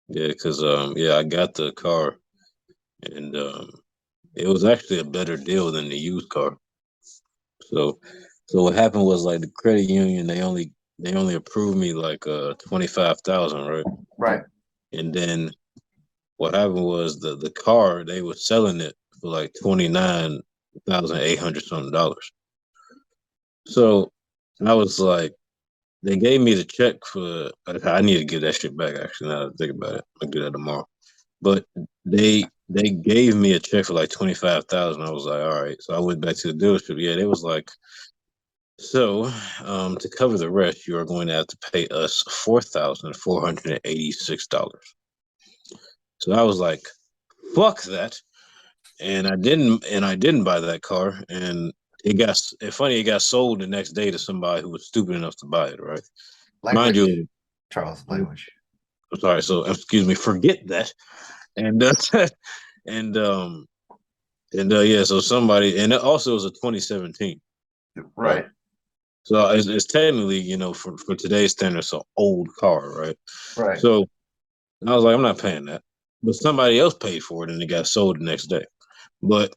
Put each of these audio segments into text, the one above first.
Yeah, because I got the car, and it was actually a better deal than the used car. So, so what happened was like the credit union they only approved me like 25,000, right? Right. And then what happened was the car they were selling it for like 29,800 something dollars. So I was like, they gave me the check for. I need to give that shit back. Actually, now that I think about it, I'll do that tomorrow. But they gave me a check for like 25,000. I was like, all right. So I went back to the dealership. Yeah, they was like, so to cover the rest, you are going to have to pay us $4,486. So I was like, fuck that. And I didn't buy that car, and it got sold the next day to somebody who was stupid enough to buy it, right? Mind Language, you, Charles. I'm Language. sorry. So excuse me, forget that. And and yeah. So somebody, and it also was a 2017, right? Right. So it's technically, for today's standards, an old car, right? Right. So I was like, I'm not paying that. But somebody else paid for it, and it got sold the next day. But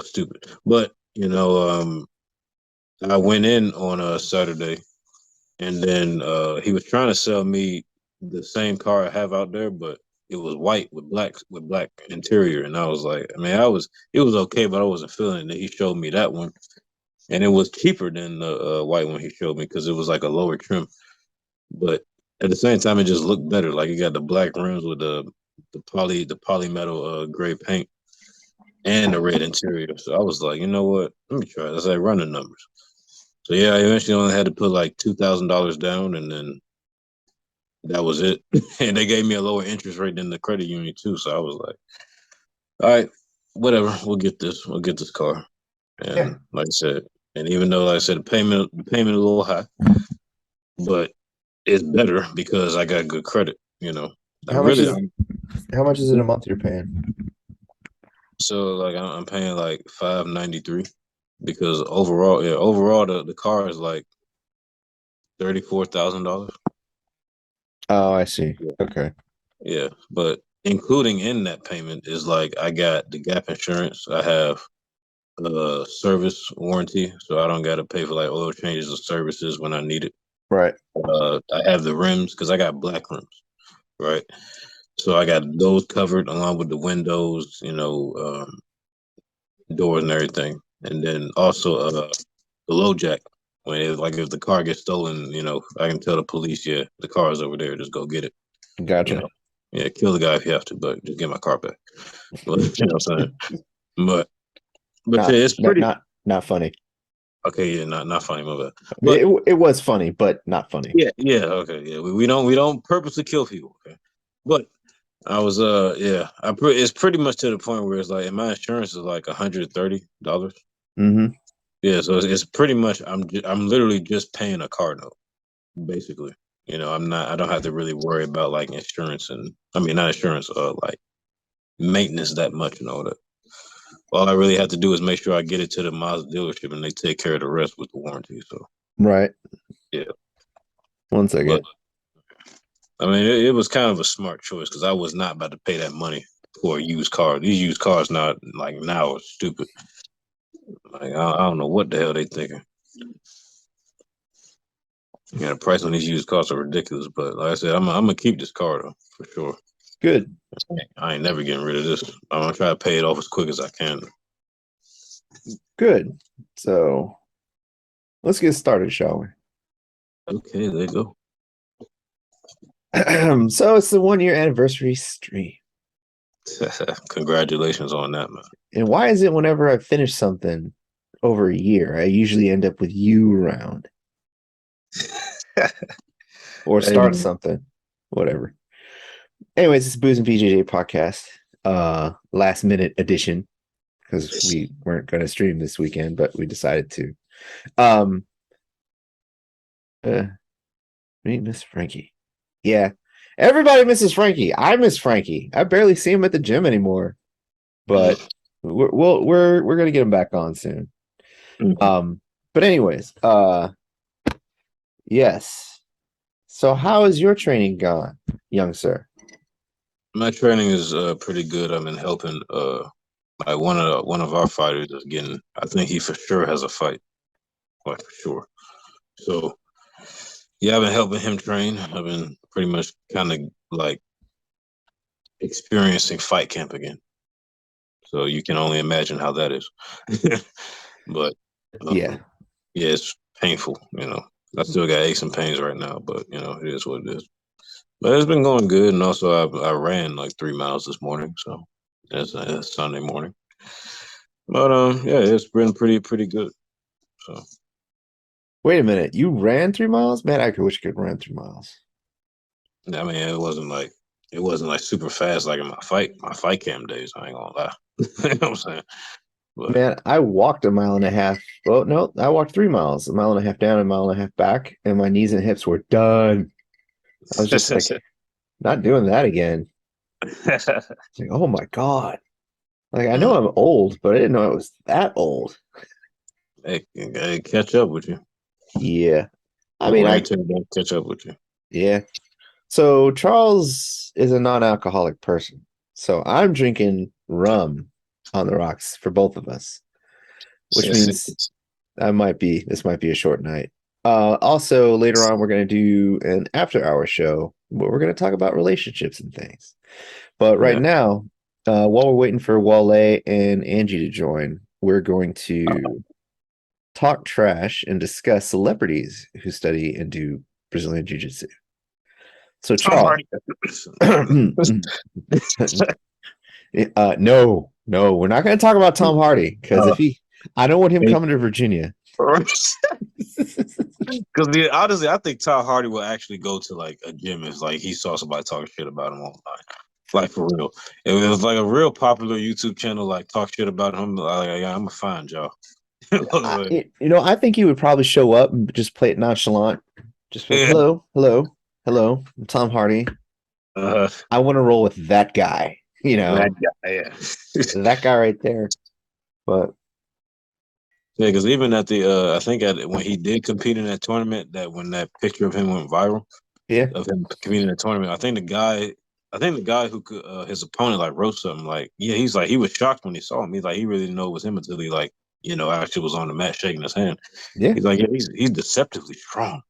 stupid. But I went in on a Saturday, and then he was trying to sell me the same car I have out there, but it was white with black interior, and I was like, I mean, it was okay, but I wasn't feeling it. And he showed me that one, and it was cheaper than the white one he showed me because it was like a lower trim, but at the same time, it just looked better. Like it got the black rims with the poly metal gray paint and the red interior. So I was like, you know what? Let me try this. I run the numbers. So yeah, I eventually only had to put like $2,000 down, and then that was it. And they gave me a lower interest rate than the credit union too. So I was like, all right, whatever. We'll get this. We'll get this car. Yeah. And like I said, and even though like I said the payment a little high, but it's better because I got good credit. I How much really is how much is it a month you're paying? so like I'm paying like 593 because overall the car is like $34,000. Oh, I see. Yeah. Okay. Yeah, but including in that payment is like I got the gap insurance. I have service warranty, so I don't got to pay for like oil changes or services when I need it. Right. I have the rims because I got black rims, right? So I got those covered along with the windows, doors and everything, and then also the low jack. If the car gets stolen, I can tell the police, yeah, the car is over there, just go get it. You Gotcha. know, yeah, kill the guy if you have to, but just get my car back. But, you know what I'm saying? But yeah, Not it's not pretty not not funny. okay. Yeah, not funny, my bad. But It was funny, but not funny. yeah, okay, yeah. We don't purposely kill people, okay? But I was yeah, it's pretty much to the point where it's like, and my insurance is like $130. Mm-hmm. Yeah, so it's pretty much I'm literally just paying a car note, basically. I don't have to really worry about like insurance, and I mean not insurance, like maintenance that much and all that. All I really have to do is make sure I get it to the Mazda dealership, and they take care of the rest with the warranty. So Right. yeah, One but second. I mean it was kind of a smart choice because I was not about to pay that money for a used car. These used cars not like now are stupid. Like I don't know what the hell they thinking. Yeah, the price on these used cars are ridiculous. But like I said, I'm gonna keep this car though for sure. Good. I ain't never getting rid of this. I'm gonna try to pay it off as quick as I can. Good. So let's get started, shall we? Okay, there you go. So it's the 1 year anniversary stream. Congratulations on that, man. And why is it whenever I finish something over a year, I usually end up with you around or Hey, start man. something, whatever. Anyways, it's Booze and BJJ podcast, last minute edition because we weren't going to stream this weekend, but we decided to. Um, me miss Frankie. Yeah, everybody misses Frankie. I miss Frankie. I barely see him at the gym anymore, but we're gonna get him back on soon. Mhm. But anyways, Yes. So how is your training gone, young sir? My training is pretty good. I've been helping like one of our fighters is getting. I think he for sure has a fight, like for sure. So yeah, I've been helping him train. I've been pretty much kind of like experiencing fight camp again. So you can only imagine how that is. But Yeah. yeah, it's painful. I still got aches and pains right now, but it is what it is. But it's been going good, and also I ran like 3 miles this morning, so that's Sunday morning. But yeah, it's been pretty good. So Wait a minute. You ran 3 miles? Man, I could wish I could run 3 miles. I mean, it wasn't like super fast like in my fight camp days. I ain't gonna lie. You know what I'm saying? But Man, I walked a mile and a half. Well, no, I walked 3 miles, a mile and a half down, a mile and a half back, and my knees and hips were done. I was just like, not doing that again. It's like, oh my God. Like, I know Mm. I'm old, but I didn't know I was that old. Hey, catch up with you. Yeah. I The mean, wear and tear don't catch up with you. yeah. So Charles is a non-alcoholic person. So I'm drinking rum on the rocks for both of us, which means this might be a short night. Also later on we're going to do an after hour show where we're going to talk about relationships and things. But right Yeah. now, while we're waiting for Wole and Angie to join, we're going to talk trash and discuss celebrities who study and do Brazilian Jiu-Jitsu. So Tom Charles, Hardy. no, no, we're not going to talk about Tom Hardy because Uh, I don't want him hey. coming to Virginia. Because honestly, I think Tom Hardy will actually go to like a gym if like he saw somebody talking shit about him online. Like for real. If it was like a real popular YouTube channel, like talk shit about him, like, yeah, I'm gonna find y'all. I think he would probably show up and just play it nonchalant. Just like, Yeah. hello, hello, hello, I'm Tom Hardy. Uh, I want to roll with that guy, that guy, yeah. that guy right there. But Yeah, because even at I think when he did compete in that tournament, that when that picture of him went viral, yeah, of him competing in the tournament. I think the guy who could his opponent like wrote something like, yeah, he's like he was shocked when he saw him. He's like he really didn't know it was him until he like actually was on the mat shaking his hand. yeah. He's like, yeah, he's deceptively strong.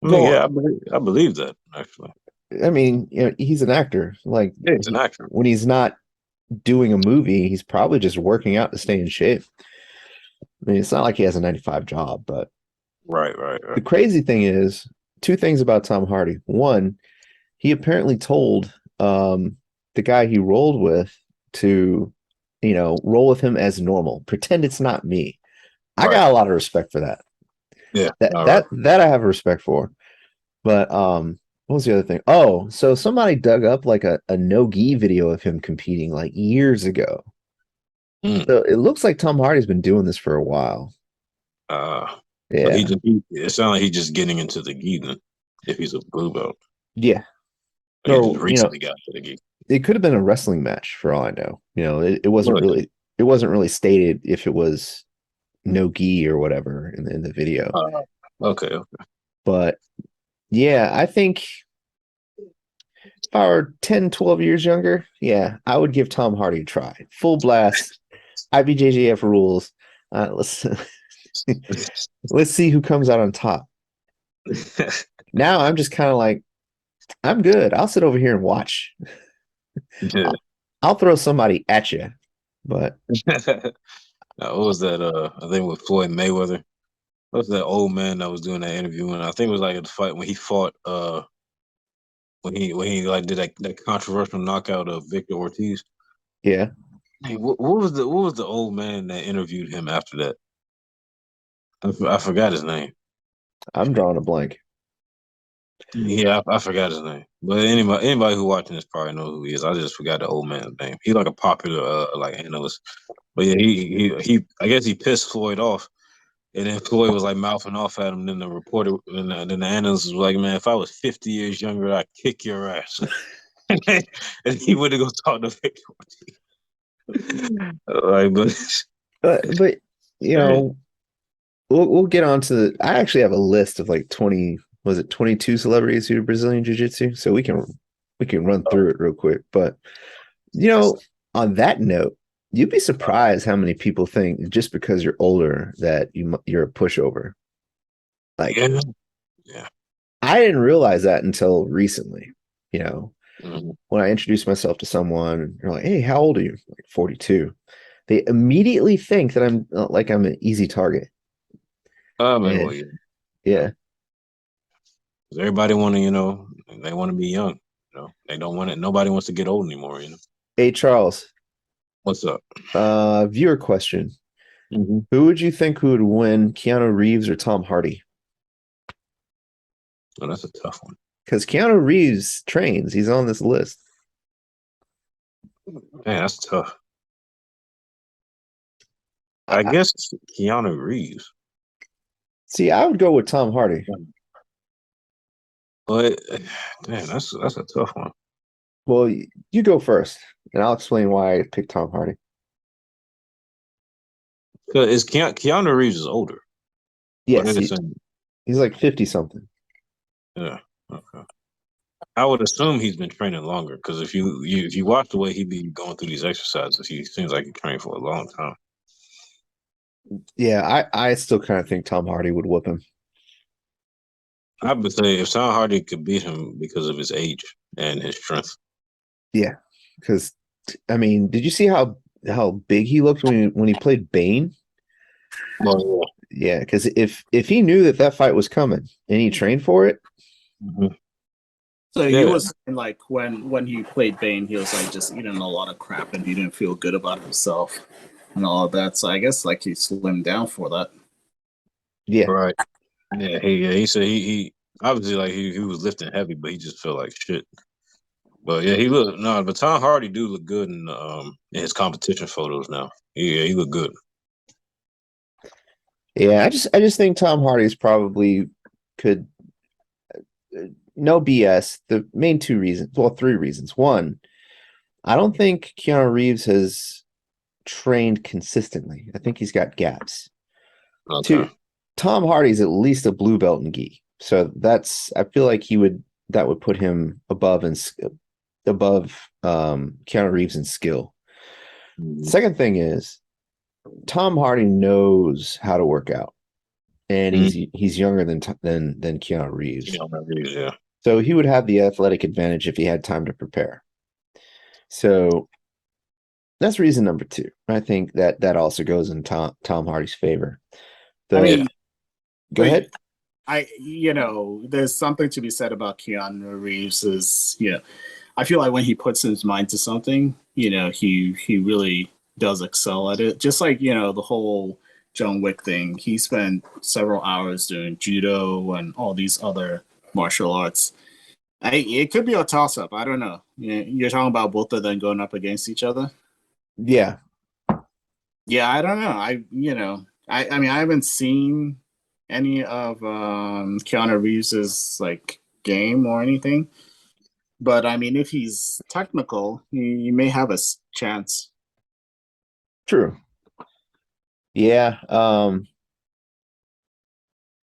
I mean, Well, yeah, I believe that actually. I mean, he's an actor. Like Yeah, he's an actor. when he's not doing a movie, he's probably just working out to stay in shape. I mean, it's not like he has a 9 to 5 job, but Right, right, the right. crazy thing is two things about Tom Hardy. One, he apparently told the guy he rolled with to, roll with him as normal. Pretend it's not me. I Right. got a lot of respect for that. Yeah. That All right. that that I have respect for. But what was the other thing? Oh, so somebody dug up like a no-gi video of him competing like years ago. Mm. So it looks like Tom Hardy's been doing this for a while. Uh, so Yeah. it sounds like he's just getting into the gi then, if he's a blue belt. Yeah. He just Or, recently got to the gi. it could have been a wrestling match for all I know. It wasn't really stated if it was no gi or whatever in the video. Okay, okay. But yeah, I think if I were 10, 12 years younger, yeah, I would give Tom Hardy a try. Full blast, IBJJF rules. Let's let's see who comes out on top. Now I'm just kind of like, I'm good. I'll sit over here and watch. Yeah. I'll throw somebody at you. But What was that? I think with Floyd Mayweather. What was that old man that was doing that interview? And I think it was like a fight when he fought. When he like did that controversial knockout of Victor Ortiz. yeah, Hey, what was the old man that interviewed him after that? I forgot his name. I'm drawing a blank. Yeah, I forgot his name. But anybody who watching this probably knows who he is. I just forgot the old man's name. He's like a popular like analyst. But yeah, he I guess he pissed Floyd off. And then Floyd was like mouthing off at him. Then the reporter and then the analyst was like, "Man, if I was 50 years younger, I'd kick your ass." And he went to go talk to Victor Ortiz. Like, but But you hey, know, we'll get on to the. I actually have a list of like 20. Was it 22 celebrities who do Brazilian Jiu-Jitsu? So we can run through it real quick. But on that note, you'd be surprised how many people think just because you're older that you're a pushover. Like Yeah, yeah. I didn't realize that until recently. You know, Mm-hmm. when I introduce myself to someone, you're like, "Hey, how old are you?" Like 42. They immediately think that I'm an easy target. Man, And well, yeah. yeah. 'Cause everybody want to, they want to be young. They don't want it. Nobody wants to get old anymore. Hey Charles, What's up? viewer question. Mm-hmm. Who would you think who would win, Keanu Reeves or Tom Hardy? Oh, that's a tough one. Because Keanu Reeves trains. He's on this list. Man, that's tough. I, I I, guess Keanu Reeves. see, I would go with Tom Hardy. But damn, that's a tough one. Well, you go first, and I'll explain why I picked Tom Hardy. Cause Keanu Reeves is older, but Yes, at the same, he's like 50 something. yeah. Okay. I would assume he's been training longer because if you watch the way he be going through these exercises, he seems like he trained for a long time. Yeah, I still kind of think Tom Hardy would whoop him. I would say if Tom Hardy could beat him because of his age and his strength. Yeah, because I mean, did you see how big he looked when he played Bane? Well, Yeah, because if he knew that fight was coming and he trained for it, yeah. Mhm. So he Yeah. was saying, like when he played Bane, he was like just eating a lot of crap and he didn't feel good about himself and all of that. So I guess like he slimmed down for that. yeah, Right. Yeah, he said he obviously like he was lifting heavy, but he just felt like shit. But yeah, he looked no, but Tom Hardy do look good in his competition photos now. Yeah, he look good. yeah. I just think Tom Hardy's probably could no BS. The main two reasons, well, three reasons. One, I don't think Keanu Reeves has trained consistently. I think he's got gaps. Okay. Two, Tom Hardy's at least a blue belt in gi, so I feel like that would put him above Keanu Reeves in skill. Mhm. Second thing is Tom Hardy knows how to work out, and Mhm. he's younger than Keanu Reeves, Yeah. so he would have the athletic advantage if he had time to prepare. So that's reason number two. I think that also goes in Tom Hardy's favor. I The mean, Go but ahead. there's something to be said about Keanu Reeves is, I feel like when he puts his mind to something, he really does excel at it. Just like, the whole John Wick thing. He spent several hours doing judo and all these other martial arts. It could be a toss up. I don't know. You're talking about both of them going up against each other. Yeah, Yeah, I don't know. I mean, I haven't seen any of Keanu Reeves's like game or anything, but I mean, if he's technical, he may have a chance. true. Yeah.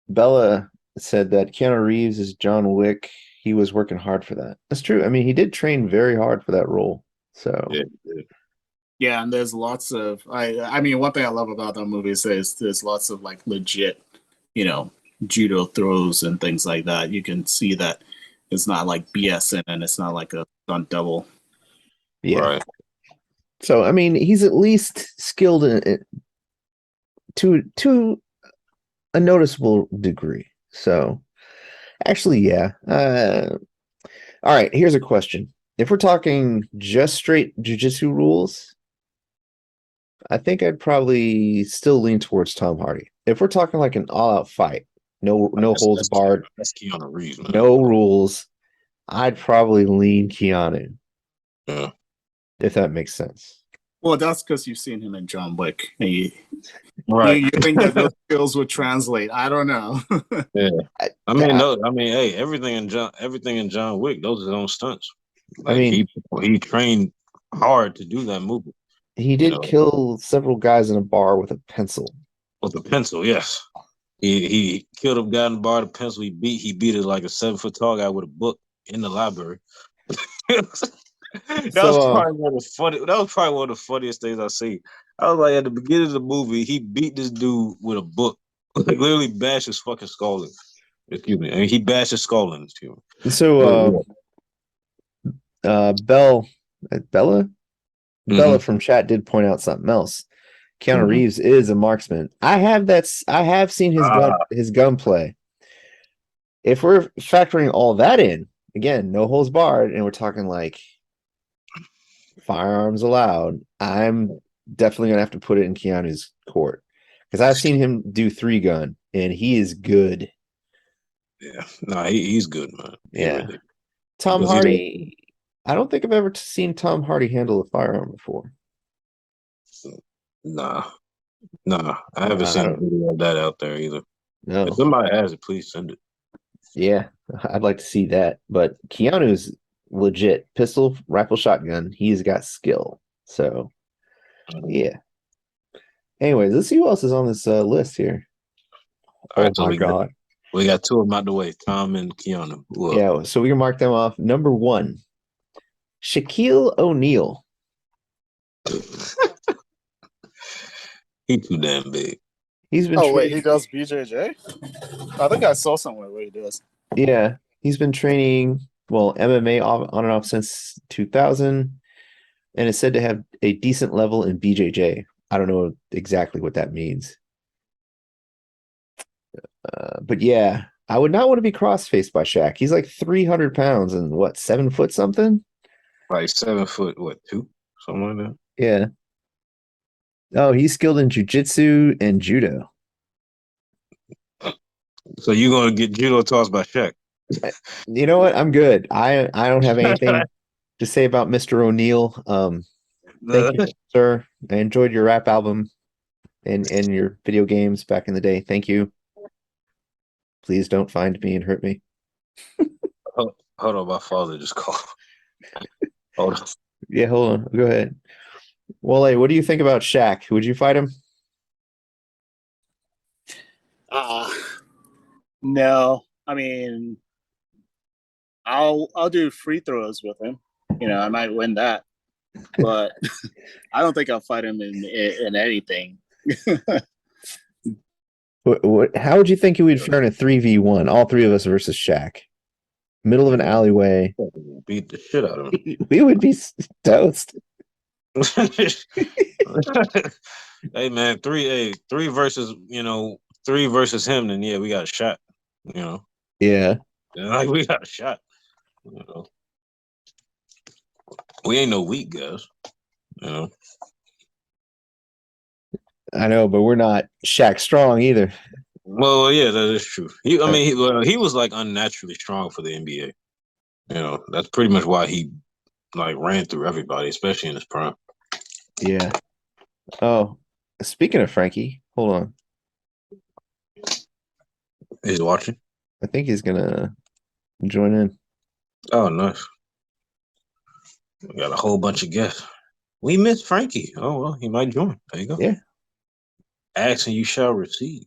Bella said that Keanu Reeves is John Wick. He was working hard for that. That's true. I mean, he did train very hard for that role. So, Yeah. Yeah, and there's lots of I mean, one thing I love about that movie is there's lots of like legit, you know, judo throws and things like that. You can see that it's not like BS and it's not like a stunt double. yeah. Right. So, I mean, he's at least skilled to a noticeable degree. So, actually, yeah. All right, here's a question. If we're talking just straight jujitsu rules, I think I'd probably still lean towards Tom Hardy. If we're talking like an all-out fight, no That's holds that's barred, that's Keanu Reeves, man. no rules, I'd probably lean Keanu, Yeah. if that makes sense. Well, that's because you've seen him in John Wick. And Right. you think that those skills would translate. I don't know. Yeah. I, I mean, I, no. I mean, hey, everything in John Wick, those are his own stunts. I Like mean, he trained hard to do that movie. he You did know, kill several guys in a bar with a pencil. with a pencil. Yes. He killed a guy in the bar. The pencil he beat it like a 7 foot tall guy with a book in the library. That was So, probably one of the funny. That was probably one of the funniest things I seen. I was like, at the beginning of the movie, he beat this dude with a book, like literally bashed his fucking skull in. Excuse me. I mean, he bashed his skull in. Excuse me. so Bella Mm-hmm. from chat did point out something else. Keanu Mm-hmm. Reeves is a marksman. I have seen his gunplay. If we're factoring all that in, again, no holds barred, and we're talking like firearms allowed, I'm definitely gonna have to put it in Keanu's court because I've seen him do 3-gun, and he is good. Yeah, no, he's good, man. He Yeah, really Tom because Hardy. I don't think I've ever seen Tom Hardy handle a firearm before. nah, I haven't I seen a don't video of that out there either. If know. somebody has it, please send it. Yeah, I'd like to see that. But Keanu's legit pistol, rifle, shotgun. He's got skill. So yeah. Anyways, let's see who else is on this list here. All Oh right, so my god. we got two of them out the way, Tom and Keanu. Who up? Yeah, so we can mark them off. Number 1, Shaquille O'Neal. He too damn big. He's been Oh wait, he training. does BJJ. I think I saw somewhere where he does. Yeah, he's been training, well, MMA on and off since 2000, and is said to have a decent level in BJJ. I don't know exactly what that means. But yeah, I would not want to be cross-faced by Shaq. He's like 300 pounds and what, 7 foot something? Like 7 foot, what, two? Something like Yeah. Oh, he's skilled in jujitsu and judo. that. So you gonna get judo tossed by Shaq? You know what? I'm good. I don't have anything to say about Mr. O'Neill. Thank you, sir. I enjoyed your rap album and your video games back in the day. Thank you. Please don't find me and hurt me. Hold on, my father just called. Hold on. Yeah, hold on. Go ahead. Wole, what do you think about Shaq? Would you fight him? No, I mean, I'll do free throws with him. You know, I might win that, but I don't think I'll fight him in anything. How would you think you would fare in a 3v1, all three of us versus Shaq? Middle of an alleyway. Beat the shit out of him. We would be toast. Hey man, three versus three versus him. Then yeah, we got a shot. You know, Yeah. like we got a shot. You know, we ain't no weak guys. You know, I know, but we're not Shaq strong either. well, yeah, that is true. He was like unnaturally strong for the NBA. You know, that's pretty much why he like ran through everybody, especially in his prime. Yeah. Oh, speaking of Frankie, hold on. He's watching. I think he's gonna join in. Oh, nice. We got a whole bunch of guests. We missed Frankie. Oh well, he might join. There you go. Yeah. Ask and you shall receive.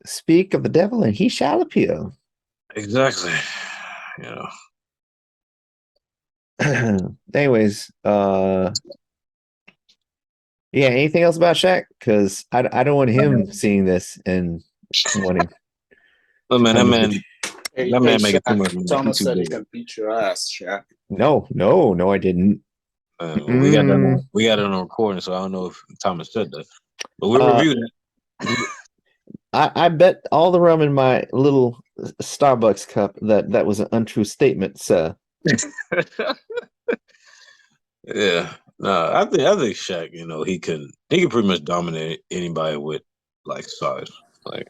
Speak of the devil and he shall appear. Exactly. You know. Anyways, yeah, anything else about Shaq? Because I don't want him seeing this and wanting Oh to man, come and that man making too much money. Thomas He too said he big. can beat your ass, Shaq. No, I didn't. We got that. We got it on recording, so I don't know if Thomas said that, but we'll review that. I bet all the rum in my little Starbucks cup that was an untrue statement, sir. Yeah, no, I think Shaq. You know, he can pretty much dominate anybody with like size. Like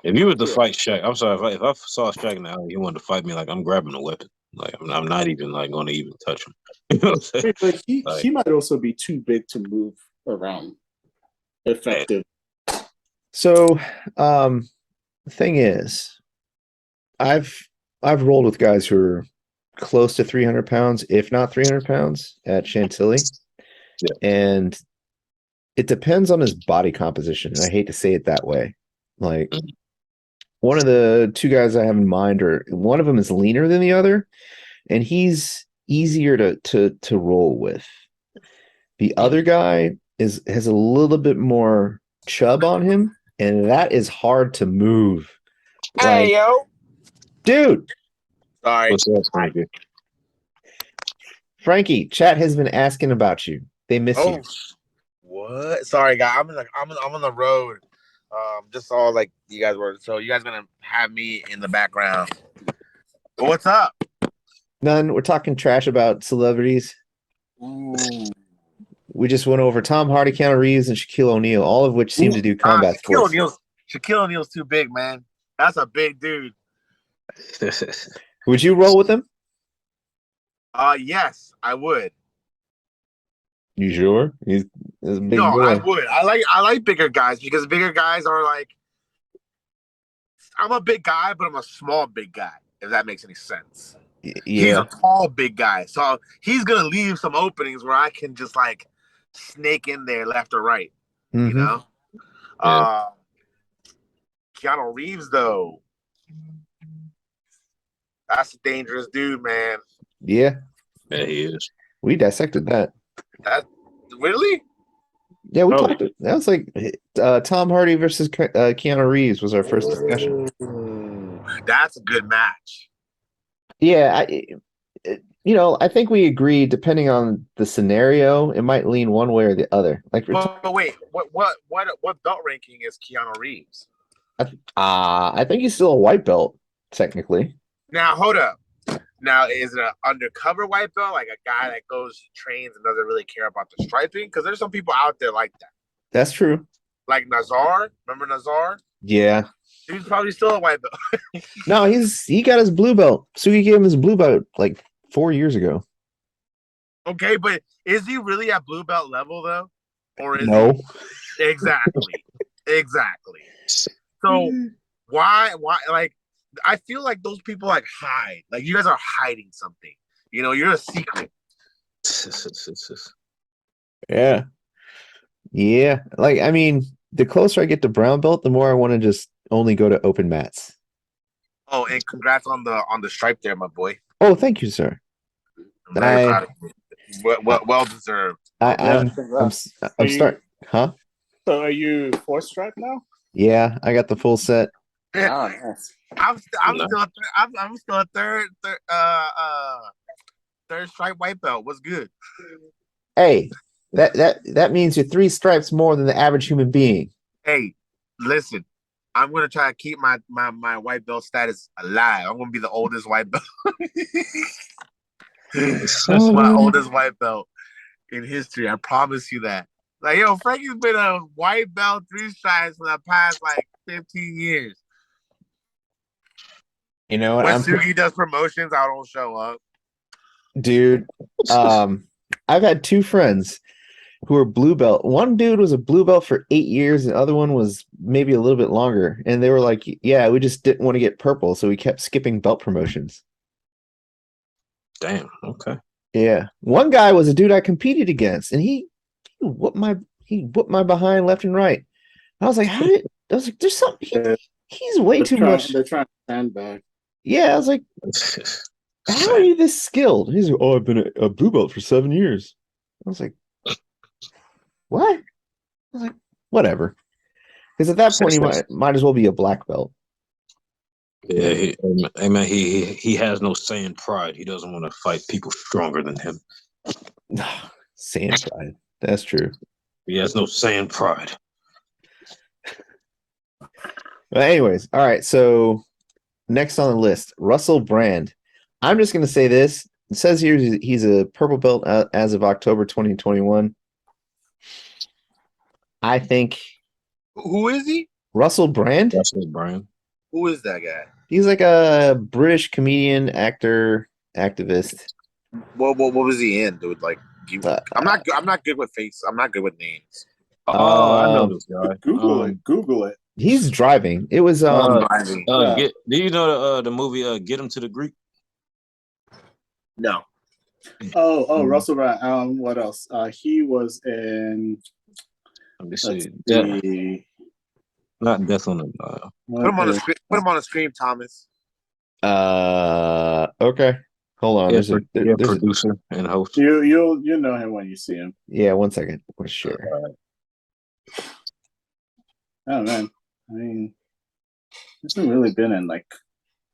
if you were to fight Shaq, I'm sorry if I saw Shaq in the alley, he wanted to fight me. Like I'm grabbing a weapon. Like I'm not even like going to even touch him. You know what I'm saying? But he Like, might also be too big to move around effective. So, the thing is, I've rolled with guys who are close to 300 pounds, if not 300 pounds, at Chantilly, Yeah. and it depends on his body composition. And I hate to say it that way. Like one of the two guys I have in mind, or one of them is leaner than the other, and he's easier to roll with. The other guy has a little bit more chub on him, and that is hard to move. Hey, yo. Dude. Sorry. What's up, Frankie? Frankie, chat has been asking about you. They miss you. What? Sorry, guys. I'm on the road. Just saw like you guys were. So you guys gonna have me in the background. But what's up? None. We're talking trash about celebrities. Ooh. We just went over Tom Hardy, Keanu Reeves, and Shaquille O'Neal, all of which seem to do combat sports. Shaquille O'Neal's too big, man. That's a big dude. Would you roll with him? Yes, I would. You sure? He's a big boy. I would. I like bigger guys because bigger guys are like. I'm a big guy, but I'm a small big guy. If that makes any sense. Yeah. He's a tall big guy, so he's gonna leave some openings where I can just like snake in there left or right. You know. Yeah. Keanu Reeves though. That's a dangerous dude, man. Yeah. Yeah, he is. We dissected that. That really? Yeah, we talked. That was like Tom Hardy versus Keanu Reeves was our first discussion. Ooh, that's a good match. Yeah, I think we agree. Depending on the scenario, it might lean one way or the other. Like, But wait, what belt ranking is Keanu Reeves? I think he's still a white belt technically. Now hold up. Now is it an undercover white belt, like a guy that goes trains and doesn't really care about the striping? Because there's some people out there like that. That's true. Like Nazar, remember Nazar? Yeah. He's probably still a white belt. No, he got his blue belt. Sugi gave him his blue belt like 4 years ago. Okay, but is he really at blue belt level though? Or is No. he? Exactly. So why like I feel like those people like hide. Like you guys are hiding something. You know, you're a secret. Yeah. Yeah. Like, I mean, the closer I get to brown belt, the more I want to just only go to open mats. Oh, and congrats on the stripe there, my boy. Oh, thank you, sir. I'm very proud of you. Well deserved. I'm starting. Huh? So are you 4-stripe now? Yeah, I got the full set. Oh, yes. I'm still a third stripe white belt. What's good? Hey, that means you're 3 stripes more than the average human being. Hey, listen, I'm gonna try to keep my white belt status alive. I'm gonna be the oldest white belt. My oldest white belt in history. I promise you that. Like, yo, Frankie's been a white belt 3 stripes for the past like 15 years. You know what? When Sugi does promotions, I don't show up. Dude, I've had 2 friends who are blue belt. One dude was a blue belt for 8 years, and the other one was maybe a little bit longer. And they were like, yeah, we just didn't want to get purple, so we kept skipping belt promotions. Damn. Okay. Yeah. One guy was a dude I competed against, and he whooped my behind left and right. I was like, I was like, there's something. He's way too much. They're trying to stand back. Yeah, I was like, how are you this skilled? He's like, oh, I've been a blue belt for 7 years. I was like, what? I was like, whatever. Because at that point, he might as well be a black belt. Yeah, he has no saiyan pride. He doesn't want to fight people stronger than him. Saiyan pride. That's true. He has no saiyan pride. But anyways, all right. So next on the list, Russell Brand. I'm just going to say this. It says here he's a purple belt as of October 2021. I think. Who is he? Russell Brand? Russell Brand. Who is that guy? He's like a British comedian, actor, activist. What was he in, dude? Like, I'm not good with face. I'm not good with names. I know this guy. Google it. He's driving. It was driving. Do you know the movie Get Him to the Greek? No. Oh, Russell Brand. What else? He was in Let me Let's see. Yeah, see. not Death on the Nile. Put him on the screen. Put him on the screen, Thomas. Okay. Hold on. Yeah, There's producer and host. You'll know him when you see him. yeah, 1 second. Let's share. Oh man, I mean, hasn't really been in like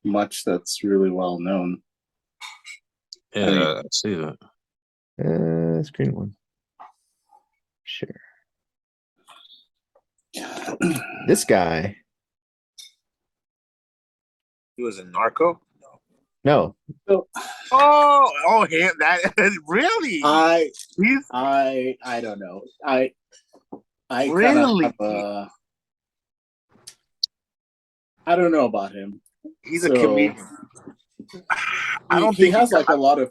much that's really well known. Yeah, I mean- I see that. Screen one. Share. This guy. He was in Narco. No. Oh, him. That really? I don't know. I Really? I don't know about him. He's a comedian. He has like a lot of.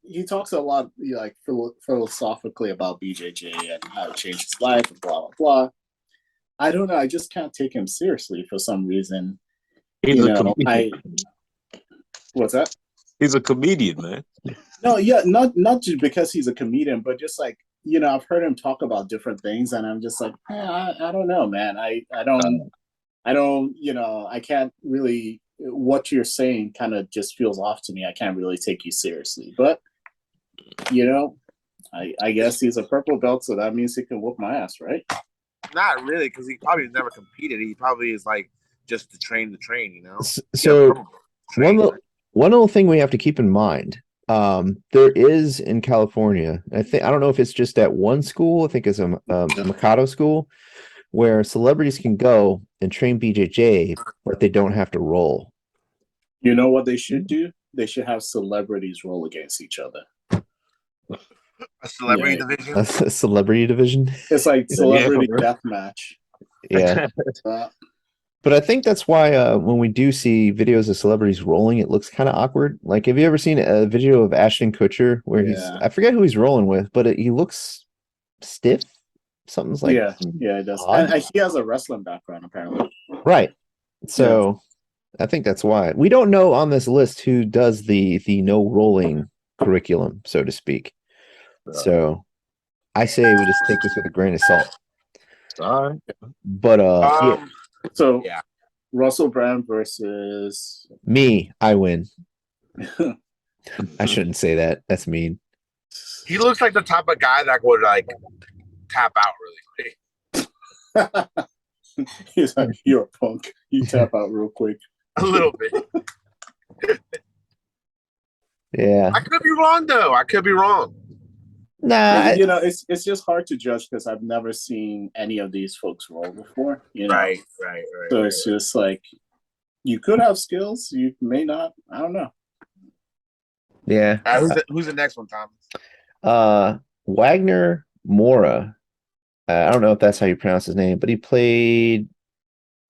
He talks a lot like philosophically about BJJ and how it changed his life and blah blah blah. I don't know. I just can't take him seriously for some reason. He's a comedian. What's that? He's a comedian, man. No, yeah, not just because he's a comedian, but just like I've heard him talk about different things, and I'm just like, I don't know, man. I don't, I can't really. What you're saying kind of just feels off to me. I can't really take you seriously, but I guess he's a purple belt, so that means he can whoop my ass, right? Not really, because he probably never competed. He probably is like just to train, So one little thing we have to keep in mind, there is in California, I don't know if it's just at one school, I think it's a Mikado school, where celebrities can go and train BJJ, but they don't have to roll. You know what they should do? They should have celebrities roll against each other. A celebrity division. A celebrity division. It's like celebrity death match. Yeah. But I think that's why when we do see videos of celebrities rolling, it looks kind of awkward. Like, have you ever seen a video of Ashton Kutcher where I forget who he's rolling with, but he looks stiff. Something's like, yeah, it does. And he has a wrestling background, apparently. Right. So I think that's why. We don't know on this list who does the no rolling curriculum, so to speak. So I say we just take this with a grain of salt. All right. But So Russell Brand versus me, I win. I shouldn't say that. That's mean. He looks like the type of guy that would like tap out really quick. He's like, you're a punk. You tap out real quick. A little bit. Yeah. I could be wrong though. I could be wrong. Nah, it's just hard to judge because I've never seen any of these folks roll before. Right. So it's just like you could have skills, you may not. I don't know. Yeah. Who's the next one, Thomas? Wagner Mora. I don't know if that's how you pronounce his name, but he played.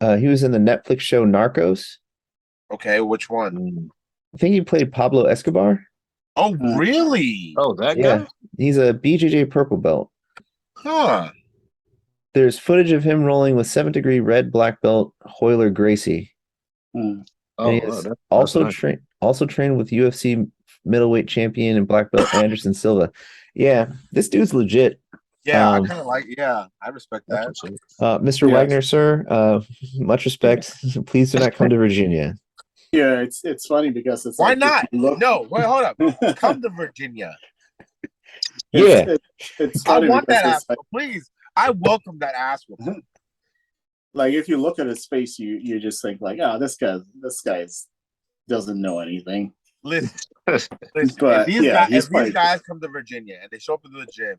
He was in the Netflix show Narcos. Okay, which one? I think he played Pablo Escobar. Oh, really? Oh, that guy? He's a BJJ purple belt. Huh. There's footage of him rolling with 7th degree red black belt Hoyler Gracie. Mm. And he is also trained with UFC middleweight champion and black belt Anderson Silva. Yeah, this dude's legit. Yeah, I kind of like. Yeah, I respect that. Mr. Wagner, sir, much respect. Please do not come to Virginia. Yeah, it's funny because it's why like, not? No, wait, hold up. Come to Virginia. It's I want that ass. Like, please, I welcome that ass. Like if you look at his face, you just think like, oh, this guy doesn't know anything. Listen, but if these guys come to Virginia and they show up to the gym,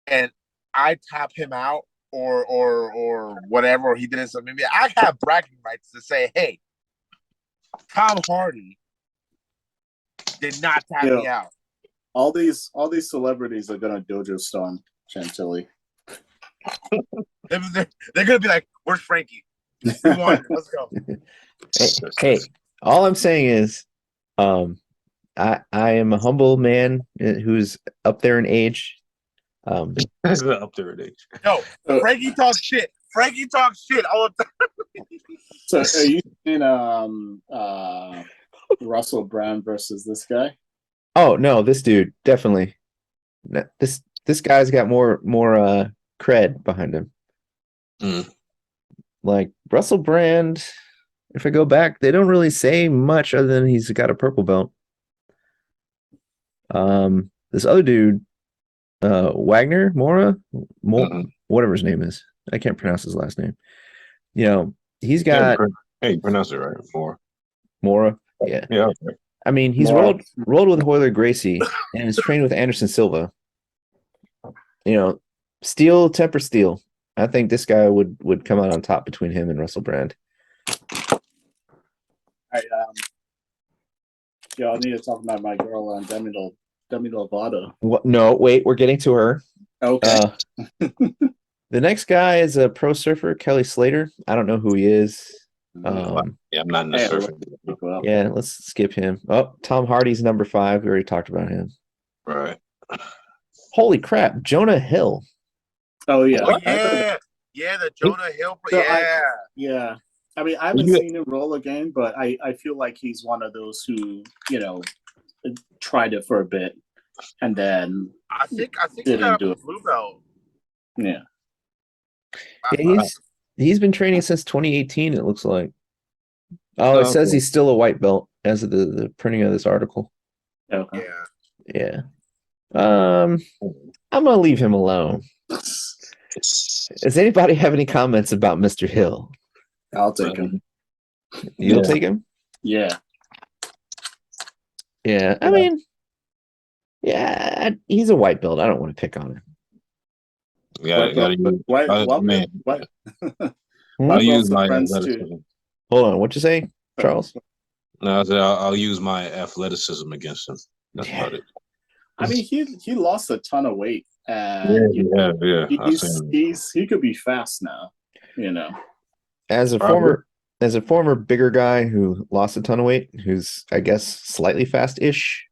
and I tap him out or whatever, or he did something, maybe I have bragging rights to say, hey, Tom Hardy did not tap me out. All these celebrities are gonna dojo storm Chantilly. They're gonna be like, "Where's Frankie? We want it. Let's go." Hey, all I'm saying is, I am a humble man who's up there in age. Up there in age. No, Frankie talks shit. Frankie talks shit all the time. So are you saying Russell Brand versus this guy? Oh no, this dude definitely. This guy's got more cred behind him. Like Russell Brand, if I go back, they don't really say much other than he's got a purple belt. This other dude, Wagner, whatever his name is. I can't pronounce his last name. You know, he's got Hey, pronounce it right. Mora. Yeah. Yeah. Okay. I mean, he's rolled with Hoyler Gracie and is trained with Anderson Silva. You know, temper steel. I think this guy would come out on top between him and Russell Brand. I need to talk about my girl on Demi Lovato. What? No, wait, we're getting to her. Okay. The next guy is a pro surfer, Kelly Slater. I don't know who he is. I'm not in the surfing. Yeah, let's skip him. Oh, Tom Hardy's number 5. We already talked about him. Right. Holy crap, Jonah Hill. Oh yeah. Oh, yeah, the Jonah Hill. Yeah. I mean, I haven't seen him roll again, but I feel like he's one of those who, tried it for a bit and then I think he got a blue belt. Yeah. He's been training since 2018, it looks like. Oh, it says he's still a white belt as of the printing of this article. Okay. Yeah. I'm gonna leave him alone. Does anybody have any comments about Mr. Hill? I'll take him. You'll take him? Yeah. Yeah. I mean, he's a white belt. I don't want to pick on him. I'll use my athleticism. Hold on, what'd you say, Charles? No, I said I'll use my athleticism against him. That's about it. I mean, he lost a ton of weight. Yeah. He could be fast now. As a former bigger guy who lost a ton of weight, who's I guess slightly fast-ish,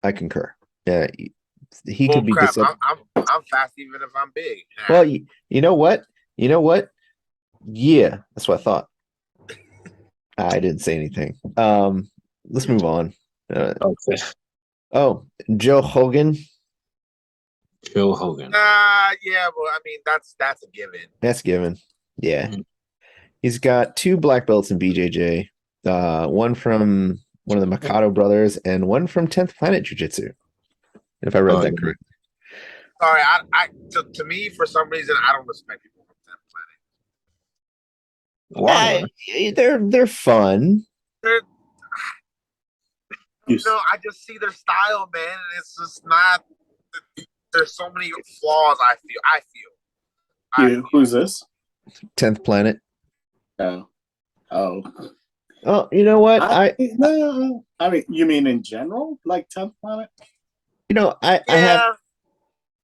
I concur. Yeah, he could be. I'm fast even if I'm big. Well, you know what? Yeah, that's what I thought. I didn't say anything. Let's move on. Okay. Oh, Joe Hogan. Yeah, well, I mean that's a given. That's given. Yeah. Mm-hmm. He's got 2 black belts in BJJ. One from one of the Mikado brothers and one from 10th Planet Jiu-Jitsu. If I read that correctly. Sorry, to me, for some reason, I don't respect people from 10th Planet. Why? They're fun. I just see their style, man, and it's just not. There's so many flaws. I feel. Who's this? 10th Planet. Oh. Oh, you know what? I mean, you mean in general, like 10th Planet? I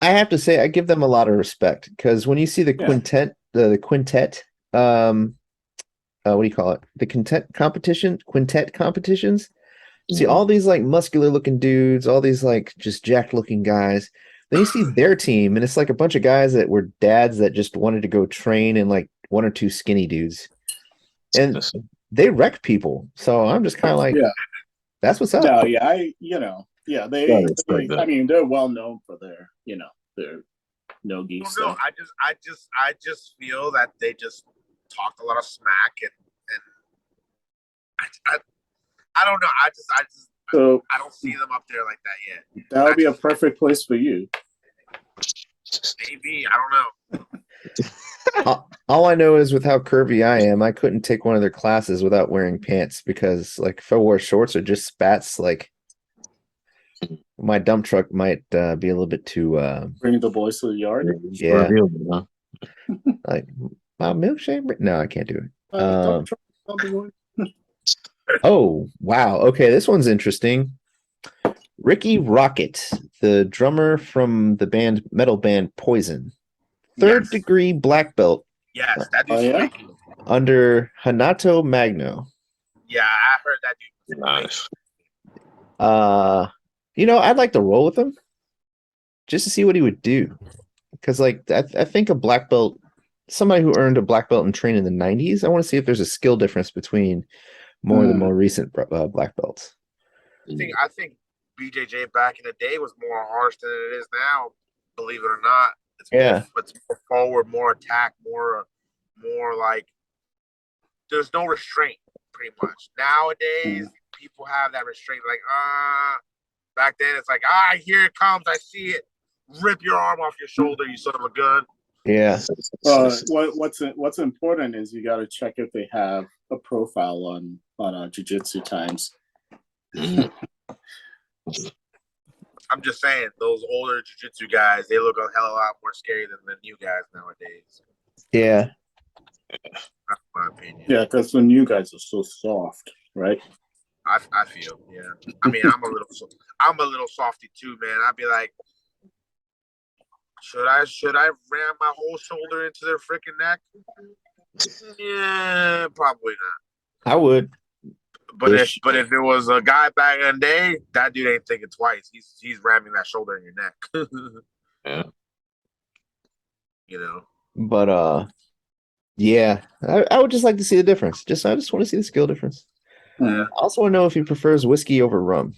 have to say I give them a lot of respect because when you see the quintet, the quintet, what do you call it? The quintet competitions. See all these like muscular looking dudes, all these like just jacked looking guys. Then you see their team, and it's like a bunch of guys that were dads that just wanted to go train, and like 1 or 2 skinny dudes, and they wreck people. So I'm just kind of like, that's what's up. No, they I mean, they're well known for their no-gi stuff. No, I just feel that they just talked a lot of smack, and I don't know. I don't see them up there like that yet. That would be a perfect place for you. Maybe, I don't know. All I know is with how curvy I am, I couldn't take one of their classes without wearing pants because, like, if I wore shorts or just spats, like, my dump truck might be a little bit too. Bring the boys to the yard. Yeah. Like my milkshake. No, I can't do it. Oh wow. Okay, this one's interesting. Ricky Rocket, the drummer from the metal band Poison, 3rd degree black belt. Yes, that dude's under Hanato Magno. Yeah, I heard that dude was nice. I'd like to roll with him just to see what he would do. Because, like, I think a black belt, somebody who earned a black belt and trained in the 90s, I want to see if there's a skill difference between the more recent black belts. I think BJJ back in the day was more harsh than it is now, believe it or not. It's more forward, more attack, more more like there's no restraint, pretty much. Nowadays, people have that restraint. Like, back then it's like, here it comes, I see it. Rip your arm off your shoulder, you son of a gun. Yeah. What's important is you got to check if they have a profile on Jiu-Jitsu Times. I'm just saying, those older jiu-jitsu guys, they look a hell of a lot more scary than the new guys nowadays. Yeah. That's my opinion. Yeah, because the new guys are so soft, right? I feel, yeah. I mean, I'm a little softy too, man. I'd be like, should I ram my whole shoulder into their freaking neck? Yeah, probably not. I would. But if it was a guy back in the day, that dude ain't thinking twice. He's ramming that shoulder in your neck. Yeah. You know. But yeah, I would just like to see the difference. I just want to see the skill difference. Yeah. I also want to know if he prefers whiskey over rum.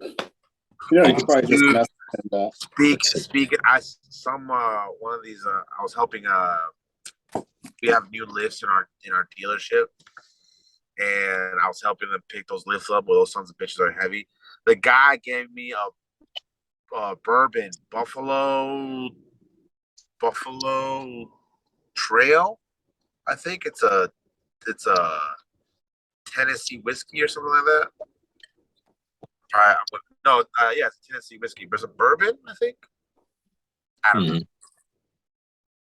Yeah, you could probably just mess with that. Speaking, one of these. I was helping. We have new lifts in our dealership, and I was helping them pick those lifts up. Where those sons of bitches are heavy. The guy gave me a bourbon Buffalo Trail. I think it's a Tennessee whiskey or something like that. Yeah, it's Tennessee whiskey. There's a bourbon, I think. I don't know.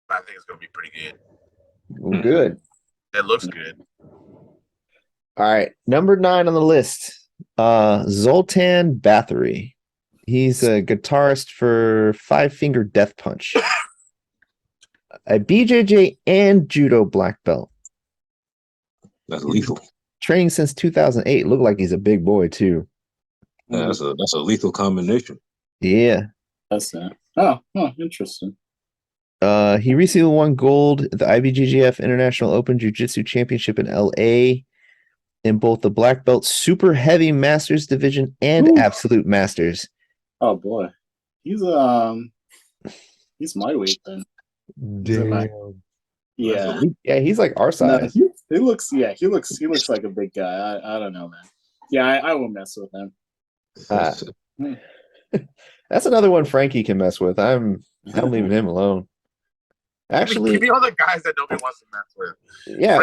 I think it's gonna be pretty good. Good. It looks good. All right, number 9 on the list, Zoltan Bathory. He's a guitarist for Five Finger Death Punch, a BJJ and judo black belt. That's lethal. Training since 2008. Look like he's a big boy too. Yeah, that's a lethal combination. Yeah. That's oh, interesting. He recently won gold at the IBJJF International Open Jiu-Jitsu Championship in LA in both the black belt super heavy masters division and absolute masters. Oh boy. He's my weight then. Damn. Yeah. Yeah, he's like our size. No, he looks like a big guy. I don't know, man. Yeah, I won't mess with him. That's another one Frankie can mess with. I'm leaving him alone. Actually, give me all the guys that nobody wants to mess with. Yeah,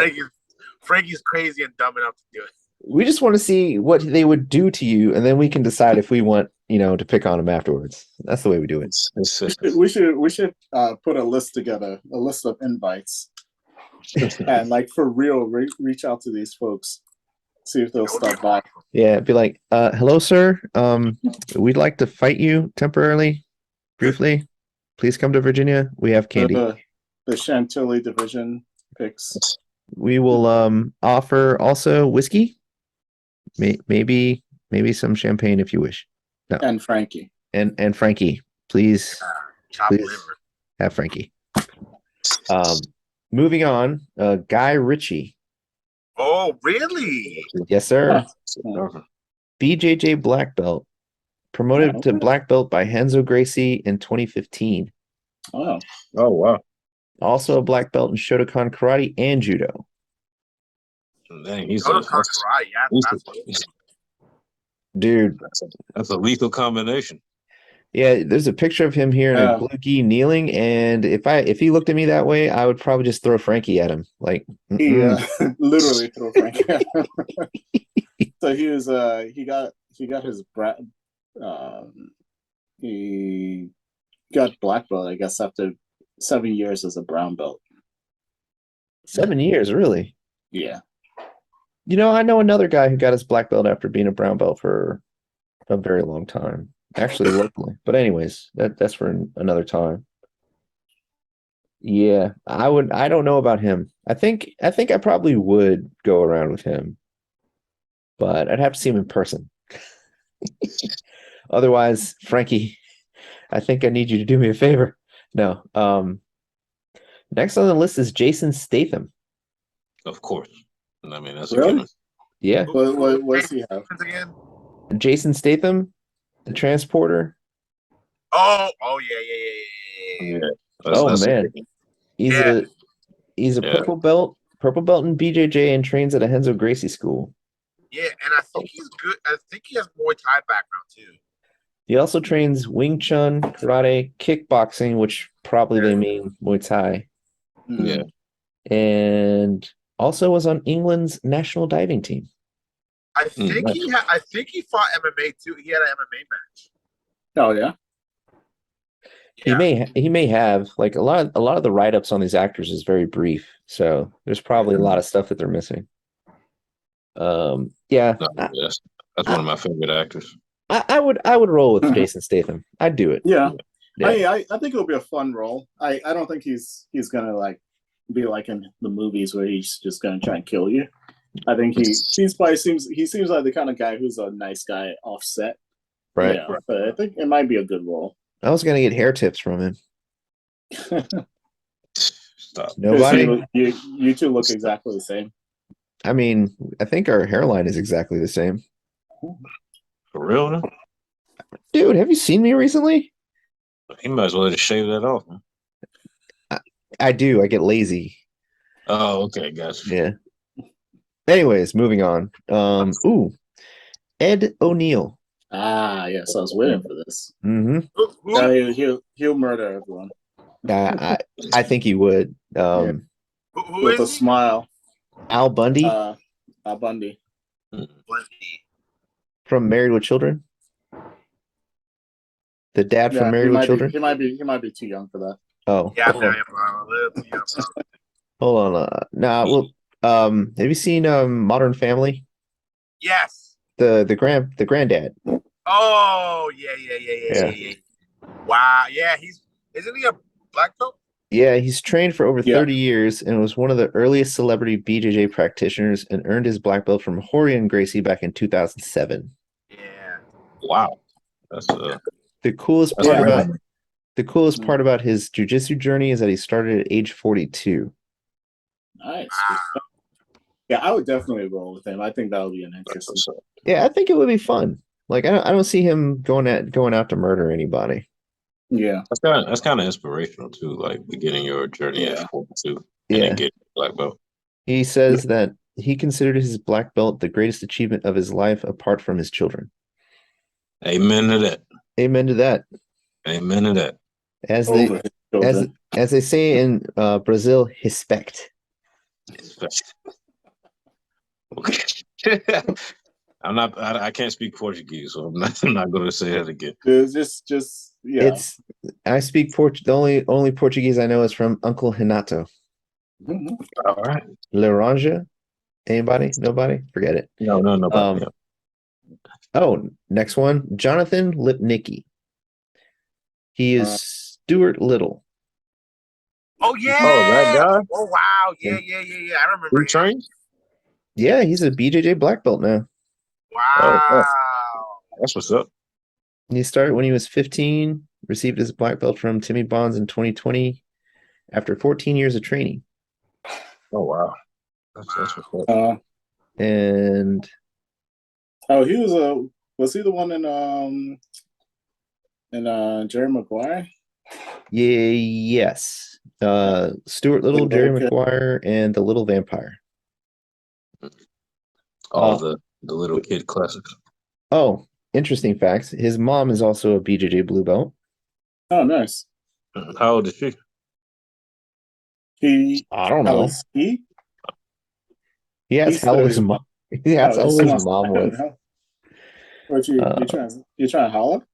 Frankie's crazy and dumb enough to do it. We just want to see what they would do to you, and then we can decide if we want, to pick on them afterwards. That's the way we do it. We should put a list together, a list of invites, and like for real, reach out to these folks, see if they'll stop by. Yeah, be like, hello, sir. We'd like to fight you temporarily, briefly. Please come to Virginia. We have candy. The Chantilly division picks. We will offer also whiskey, maybe some champagne if you wish. No. And Frankie. And Frankie, please have Frankie. Moving on, Guy Ritchie. Oh, really? Yes, sir. BJJ black belt, promoted to black belt by Henzo Gracie in 2015. Oh, wow. Also a black belt in Shotokan karate and judo. Dang, dude, that's a lethal combination. Yeah, there's a picture of him here in a blue gi kneeling, and if he looked at me that way, I would probably just throw Frankie at him, like literally throw Frankie at him. So he got his he got black belt, I guess, after 7 years as a brown belt. 7 years, really? Yeah. I know another guy who got his black belt after being a brown belt for a very long time, actually locally. But anyways, that's for another time. Yeah, I don't know about him. I think I probably would go around with him, but I'd have to see him in person. Otherwise, Frankie, I think I need you to do me a favor. No. Next on the list is Jason Statham. Of course. I mean, that's really? Yeah. What's he have? Jason Statham, the transporter. Oh, yeah. That's man. He's a purple belt in BJJ and trains at a Henzo Gracie school. Yeah, and I think he's good. I think he has Muay Thai background too. He also trains Wing Chun, karate, kickboxing, which probably they mean Muay Thai. Yeah. And also was on England's national diving team. I think I think he fought MMA too. He had an MMA match. Oh yeah. He may have, like, a lot of the write-ups on these actors is very brief, so there's probably a lot of stuff that they're missing. Yeah. That's one of my favorite actors. I would roll with Jason Statham. I'd do it. Yeah. Yeah. I think it'll be a fun role. I don't think he's gonna like be like in the movies where he's just gonna try and kill you. I think he seems like the kind of guy who's a nice guy offset. Right. Yeah, but I think it might be a good role. I was gonna get hair tips from him. Stop. Nobody. You two look exactly the same. I mean, I think our hairline is exactly the same. For real, though? Dude, have you seen me recently? He might as well just shave that off. Huh? I do. I get lazy. Oh, okay, gotcha. Yeah. Anyways, moving on. Ed O'Neill. Ah, yes, I was waiting for this. Mm-hmm. He'll murder everyone. I think he would. With a smile. Al Bundy. Al Bundy. From Married with Children. The dad from Married with Children. He might be too young for that. Oh. Yeah, Hold on. Have you seen Modern Family? Yes. The granddad. Oh, yeah. Wow. Yeah, isn't he a black belt? Yeah, he's trained for over 30 years and was one of the earliest celebrity BJJ practitioners and earned his black belt from Horian Gracie back in 2007. Yeah. Wow. That's the coolest part about his jiu-jitsu journey is that he started at age 42. Nice. Yeah, I would definitely roll with him. I think that would be an interesting. Yeah, I think it would be fun. Like, I don't see him going out to murder anybody. Yeah, that's kind of inspirational too. Like beginning your journey at 42 and then getting black belt. He says that he considered his black belt the greatest achievement of his life, apart from his children. Amen to that. Amen to that. Amen to that. As they say in Brazil, respect. Okay. I can't speak Portuguese, so I'm not going to say that again. It's just yeah. I speak the only Portuguese I know is from Uncle Renato. Mm-hmm. All right. Laranja? Anybody? Nobody? Forget it. No, nobody. Next one. Jonathan Lipnicki. He is Stuart Little. Oh yeah. Oh, that guy. Oh wow. Yeah. I remember. Who trains? Yeah, he's a BJJ black belt now. Wow. That's what's up. He started when he was 15, received his black belt from Timmy Bonds in 2020 after 14 years of training. Oh, wow. That's what's up. And he was he the one in Jerry Maguire? Yeah, yes. Stuart Little, Jerry Maguire, and the Little Vampire. All the little kid classics. Oh, interesting facts. His mom is also a BJJ blue belt. Oh, nice. How old is she? I don't know. He asked how old his mom. He asked how old his mom was. What you trying to holler?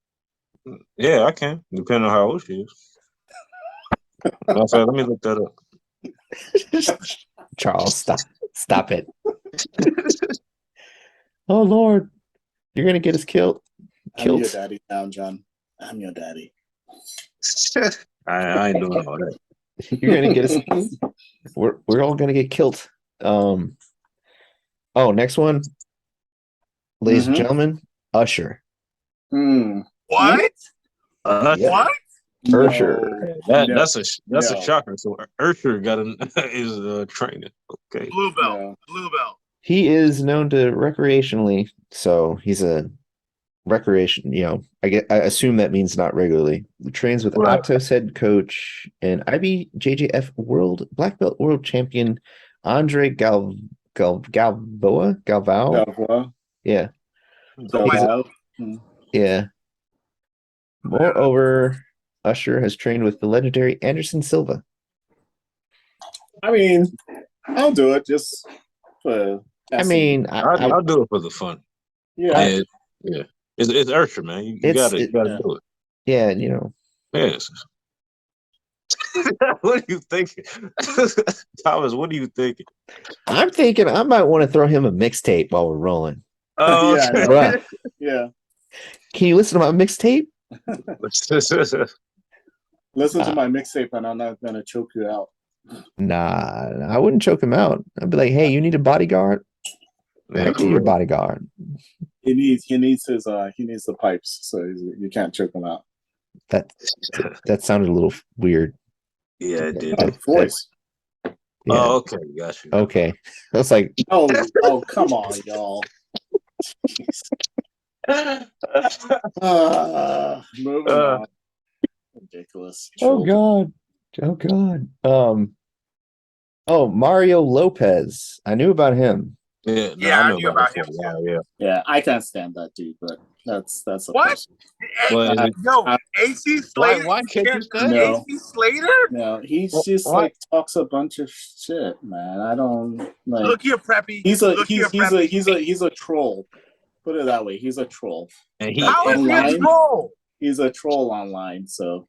Yeah, I can, depending on how old she is. Let me look that up. Charles, stop it. Oh Lord, you're gonna get us killed. I'm your daddy now, John. I'm your daddy. I ain't doing all that. You're gonna get us. We're all gonna get killed. Next one, ladies and gentlemen, Usher. What? What? Ursher. That's a shocker. So Ursher is training. Okay. Blue belt. He is known to recreationally, so he's a recreation. I assume that means not regularly. He trains with Right. Atos head coach and IBJJF black belt world champion Andre Galvao. Yeah. Yeah. Moreover, Usher has trained with the legendary Anderson Silva. I mean, I'll do it just for. I mean, I'll do it for the fun. Yeah. Yeah. It's Ursher, man. You gotta do it. Yeah, Yes. What are you thinking? Thomas, what are you thinking? I'm thinking I might want to throw him a mixtape while we're rolling. Oh, yeah. Yeah. Can you listen to my mixtape? Listen to my mixtape, and I'm not gonna choke you out. Nah, I wouldn't choke him out. I'd be like, "Hey, you need a bodyguard? I be your bodyguard." He needs the pipes, so you can't choke him out. That sounded a little weird. Yeah, it did. Voice. Yeah. Oh, okay, got you. Okay, I was like, oh, come on, y'all. Moving on. Ridiculous. Oh God. Mario Lopez. I knew about him. Yeah, I knew about him. Yeah, I can't stand that dude, but that's a what? AC Slater. Why can't you stand AC Slater? No, he's just like talks a bunch of shit, man. I don't like. Look here, Preppy. He's a troll. Put it that way. He's a troll. And how is he a troll? He's a troll online. So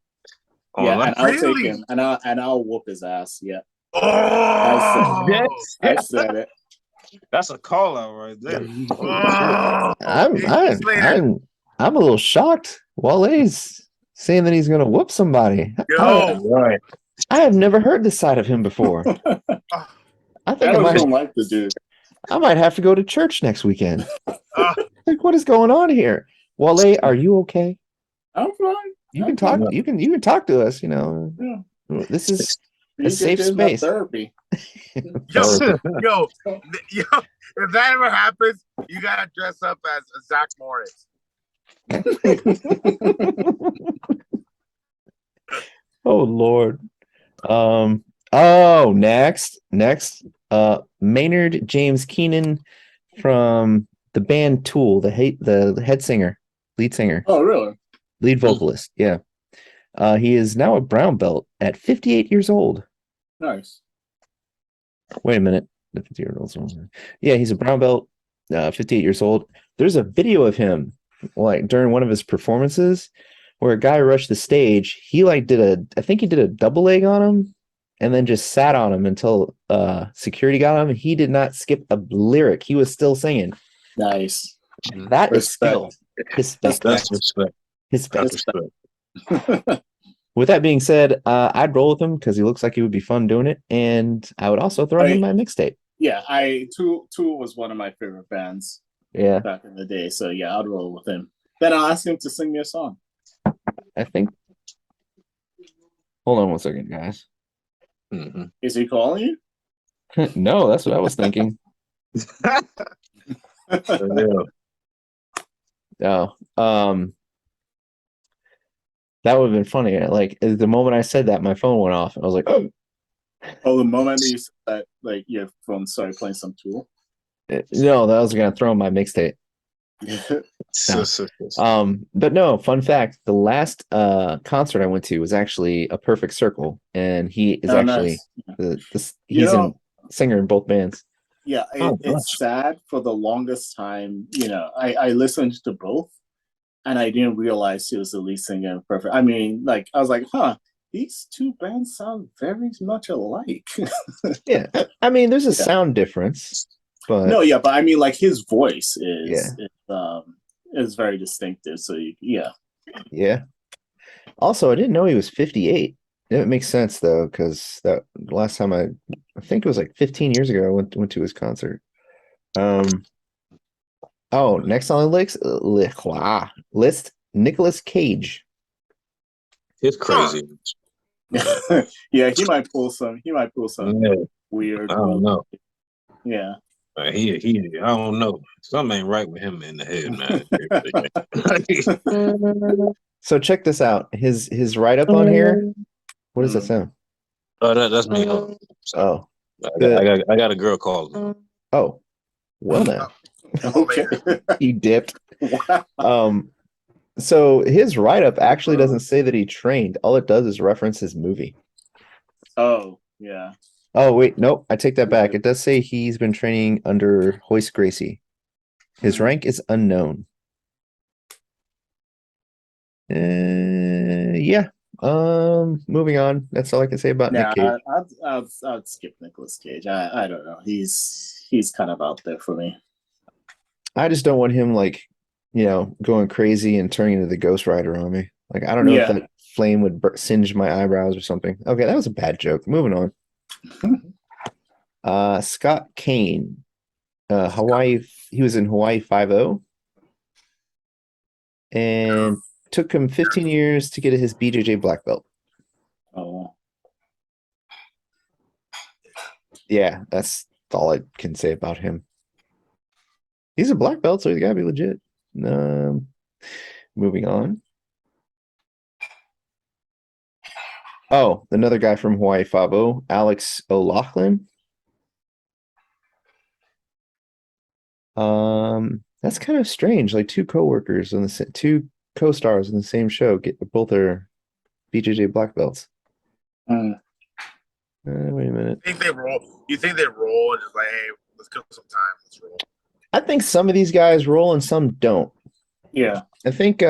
and I'll take him and I'll whoop his ass. Yeah. Oh, I said it. That's a call out right there. I'm a little shocked. Wale's saying that he's gonna whoop somebody. Right. I have never heard this side of him before. I think I don't like the dude. I might have to go to church next weekend. Like, what is going on here? Wale, are you okay? I'm fine. You can talk. You can talk to us. Yeah. This is a safe space. Therapy. Yo, if that ever happens, you gotta dress up as Zach Morris. Oh Lord. Next. Maynard James Keenan from the band Tool, the head lead singer. Oh, really? Lead vocalist. Yeah. He is now a brown belt at 58 years old. Nice. Wait a minute. The 50-year-old. Yeah, he's a brown belt, 58 years old. There's a video of him like during one of his performances where a guy rushed the stage. He I think he did a double leg on him and then just sat on him until security got him. He did not skip a lyric. He was still singing. Nice. That is skill. Respect. With that being said, I'd roll with him because he looks like he would be fun doing it, and I would also throw him my mixtape. Yeah, Tool was one of my favorite bands. Yeah, back in the day. So yeah, I'd roll with him. Then I'll ask him to sing me a song. I think. Hold on one second, guys. Mm-hmm. Is he calling you? No, that's what I was thinking. No. That would have been funny. Like the moment I said that, my phone went off. I was like, "Oh!" Oh, the moment you said that, like your phone started playing some Tool. No, that was gonna throw in my mixtape. But no. Fun fact: the last concert I went to was actually a Perfect Circle, and he is nice. He's a singer in both bands. Yeah, it's sad. For the longest time, I listened to both. And I didn't realize he was the lead singer in Perfect. I mean, like, I was like, these two bands sound very much alike. Yeah. I mean, there's a sound difference. But but I mean, like, his voice is very distinctive. So, yeah. Yeah. Also, I didn't know he was 58. It makes sense, though, because that last time I think it was like 15 years ago, I went to his concert. Next on the list, Nicolas Cage. It's crazy. Yeah, he might pull some weird. I don't know. Yeah. I don't know. Something ain't right with him in the head, man. So check this out. His write up on here. What does that sound? Oh, that's me. Oh, I got a girl calling. Oh, well now. Okay. He dipped. Wow. So his write up actually doesn't say that he trained. All it does is reference his movie. Oh, yeah. Oh wait, nope. I take that back. It does say he's been training under Hoist Gracie. His rank is unknown. Yeah. Moving on. That's all I can say about Nick Cage. I'd skip Nicolas Cage. I don't know. He's kind of out there for me. I just don't want him going crazy and turning into the Ghost Rider on me. Like I don't know if that flame would singe my eyebrows or something. Okay, that was a bad joke. Moving on. Scott Kane, Hawaii. He was in Hawaii 5-0, and took him 15 years to get his BJJ black belt. Oh, yeah, that's all I can say about him. He's a black belt, so he's got to be legit. Moving on. Oh, another guy from Hawaii 5-0, Alex O'Loughlin. That's kind of strange. Like two co-stars in the same show both their BJJ black belts. Wait a minute. You think they roll and just like, hey, let's kill some time. Let's roll. I think some of these guys roll and some don't. Yeah. I think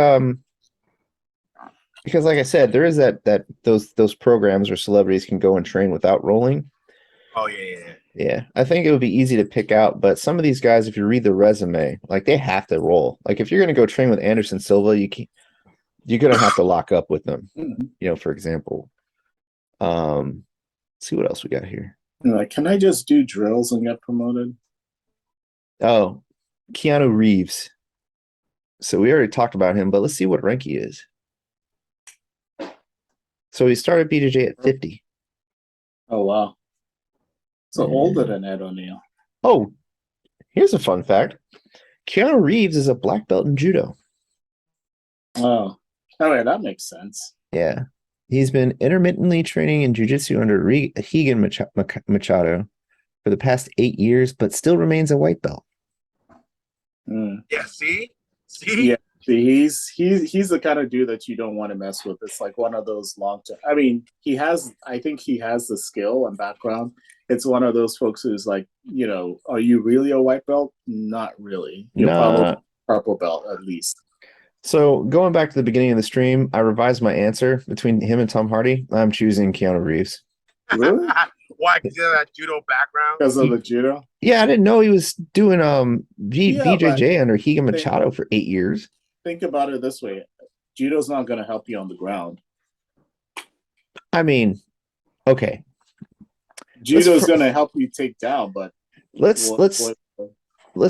because like I said, there is those programs where celebrities can go and train without rolling. Oh yeah. Yeah, I think it would be easy to pick out, but some of these guys, if you read the resume, like they have to roll. Like if you're going to go train with Anderson Silva, you're going to have to lock up with them. For example. Let's see what else we got here. Like, can I just do drills and get promoted? Oh, Keanu Reeves. So we already talked about him, but let's see what rank he is. So he started BJJ at 50. Oh wow. So older than Ed O'Neill. Oh, here's a fun fact. Keanu Reeves is a black belt in judo. Oh, yeah, that makes sense. Yeah. He's been intermittently training in jiu-jitsu under Higan Machado for the past 8 years, but still remains a white belt. Yeah, see? Yeah, he's the kind of dude that you don't want to mess with. It's like one of those long-term. I mean, I think he has the skill and background. It's one of those folks who's like, are you really a white belt? Not really. You're probably purple belt at least. So going back to the beginning of the stream, I revised my answer between him and Tom Hardy. I'm choosing Keanu Reeves. Really? Why? Because of that judo background? Because of the judo? Yeah, I didn't know he was doing BJJ under Higan Machado for 8 years. Think about it this way. Judo's not going to help you on the ground. I mean, okay. Judo's going to help you take down, but let's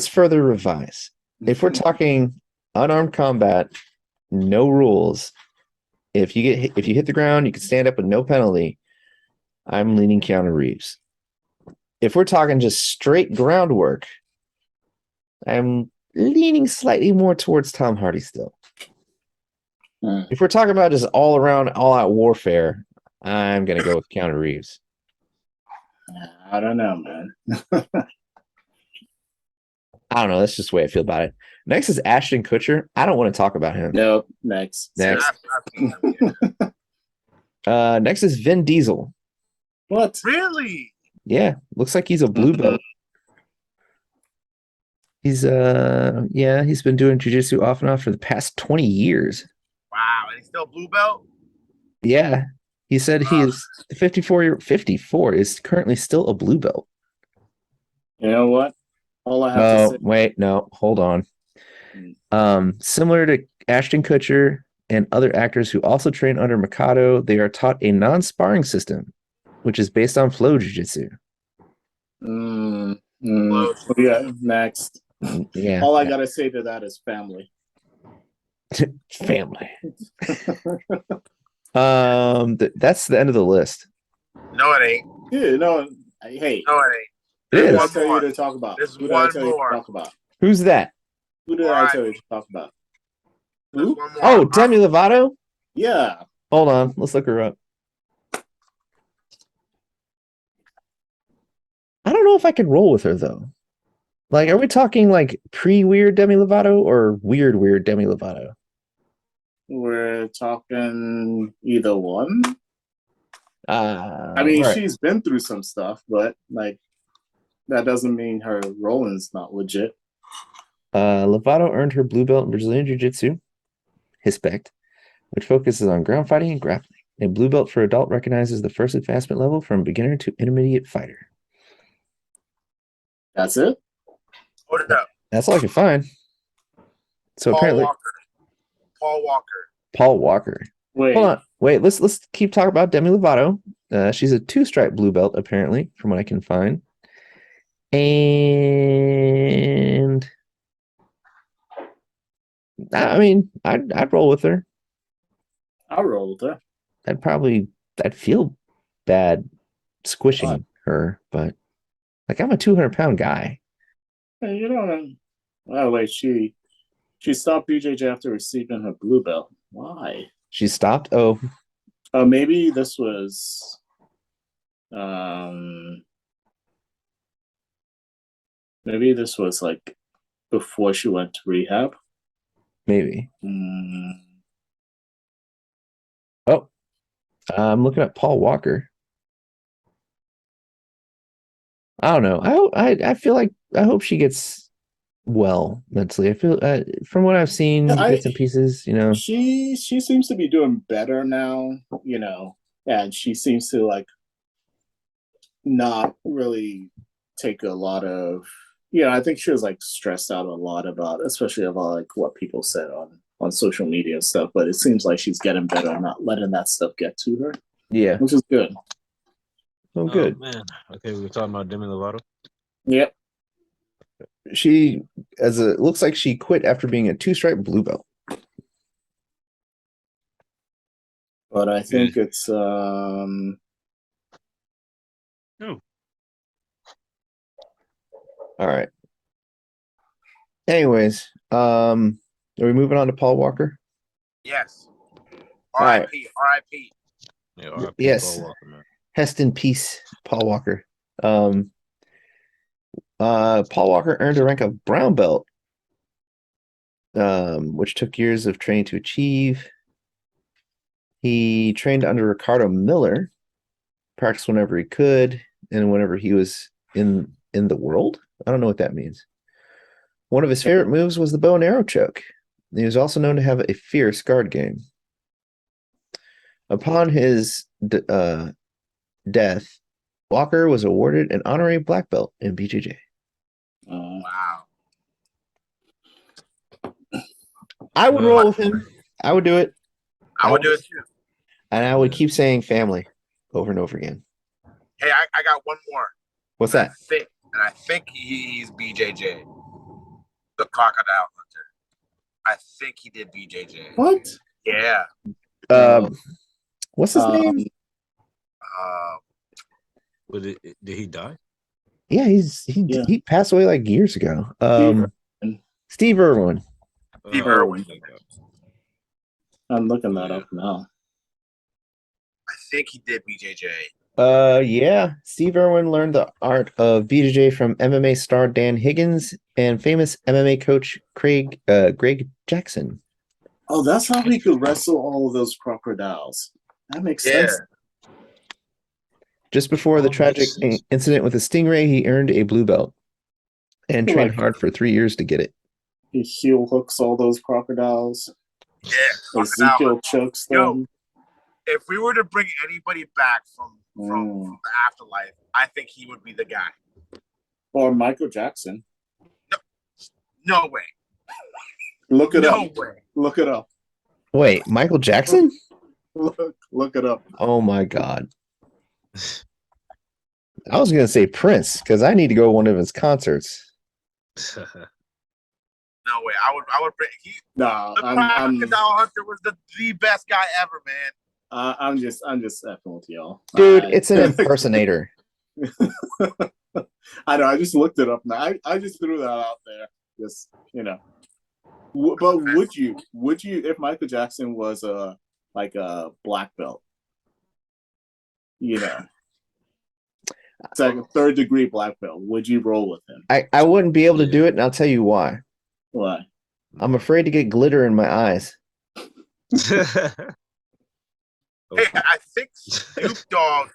further revise. If we're talking unarmed combat, no rules. If you hit the ground, you can stand up with no penalty. I'm leaning Keanu Reeves. If we're talking just straight groundwork, I'm leaning slightly more towards Tom Hardy still. If we're talking about just all around, all out warfare, I'm gonna go with Keanu Reeves. I don't know, man. I don't know. That's just the way I feel about it. Next is Ashton Kutcher. I don't want to talk about him. Nope. Next. Next is Vin Diesel. What? Really? Yeah, looks like he's a blue belt. He's he's been doing jiu-jitsu off and on for the past 20 years. Wow, and he's still blue belt? Yeah. He said he is 54 is currently still a blue belt. You know what? All I have to say. Wait, no, hold on. Similar to Ashton Kutcher and other actors who also train under Mikado, they are taught a non-sparring system, which is based on flow jiu-jitsu. Yeah, next. Yeah. All I gotta say to that is family. Family. That's the end of the list. No, it ain't. Yeah, no, hey. No, it ain't. It Who did I is. tell you to talk about? There's Who did I one tell you to more. talk about? Who's that? Who did I tell you to talk about? There's Who? one more. Oh, Demi Lovato? Yeah. Hold on. Let's look her up. I don't know if I could roll with her, though. Like, are we talking like pre-weird Demi Lovato or weird Demi Lovato? We're talking either one. I mean, right. she's been through some stuff, but like that doesn't mean her rolling's not legit. Lovato earned her blue belt in Brazilian Jiu-Jitsu, Hispect, which focuses on ground fighting and grappling. A blue belt for adult recognizes the first advancement level from beginner to intermediate fighter. That's it? Hold up. That's all I can find. So Paul apparently, Walker. Paul Walker. Wait. Hold on. Wait, let's keep talking about Demi Lovato. She's a 2-stripe blue belt, apparently, from what I can find. And I mean, I'd roll with her. I'll roll with her. I'd feel bad squishing her, but like I'm a 200-pound guy. Hey, you don't. By the way, she stopped BJJ after receiving her blue belt. Why? She stopped. Oh, Maybe this was. Maybe this was like before she went to rehab. maybe. Mm. Oh, I'm looking at Paul Walker. I don't know. I feel like I hope she gets well mentally. I feel from what I've seen, bits and pieces, she seems to be doing better now, and she seems to like not really take a lot of, I think she was like stressed out a lot about, especially about like what people said on social media and stuff, but it seems like she's getting better, not letting that stuff get to her. Yeah, which is good. Oh, good. Man. Okay, we were talking about Demi Lovato. Yep. She looks like she quit after being a 2-stripe blue belt. But I think it's No. All right. Anyways, are we moving on to Paul Walker? Yes. right. R.I.P. Yeah, R.I.P. Yes. Paul Walker, man. Rest in peace, Paul Walker. Paul Walker earned a rank of brown belt, which took years of training to achieve. He trained under Ricardo Miller, practiced whenever he could and whenever he was in the world. I don't know what that means. One of his favorite moves was the bow and arrow choke. He was also known to have a fierce guard game. Upon his death, Walker was awarded an honorary black belt in BJJ. Wow. I would roll with him. I would do it. I would do it too. And I would keep saying family over and over again. Hey, I got one more. What's that? I think he's BJJ. The Crocodile Hunter. I think he did BJJ. What? Yeah. What's his name? Did he die? Yeah, he passed away like years ago. Steve Irwin. Steve Irwin. I'm looking that up now. I think he did BJJ. Yeah. Steve Irwin learned the art of BJJ from MMA star Dan Higgins and famous MMA coach Greg Jackson. Oh, that's how he could wrestle all of those crocodiles. That makes sense. Just before the tragic incident with the stingray, he earned a blue belt and trained hard for 3 years to get it. He heel hooks all those crocodiles. Yeah. Ezekiel chokes them. Yo, if we were to bring anybody back from the afterlife, I think he would be the guy. Or Michael Jackson. No way. Look it up. No way. Look it up. Wait, Michael Jackson? Look it up. Oh my God. I was going to say Prince because I need to go to one of his concerts. No way. I would bring the Crocodile Hunter was the best guy ever, man. I'm just effing with y'all. Dude, it's an impersonator. I know. I just looked it up now. I just threw that out there. Just But would you if Michael Jackson was a black belt? It's like a 3rd degree black belt. Would you roll with him? I wouldn't be able to do it, and I'll tell you why. Why? I'm afraid to get glitter in my eyes. Hey, I think Snoop Dogg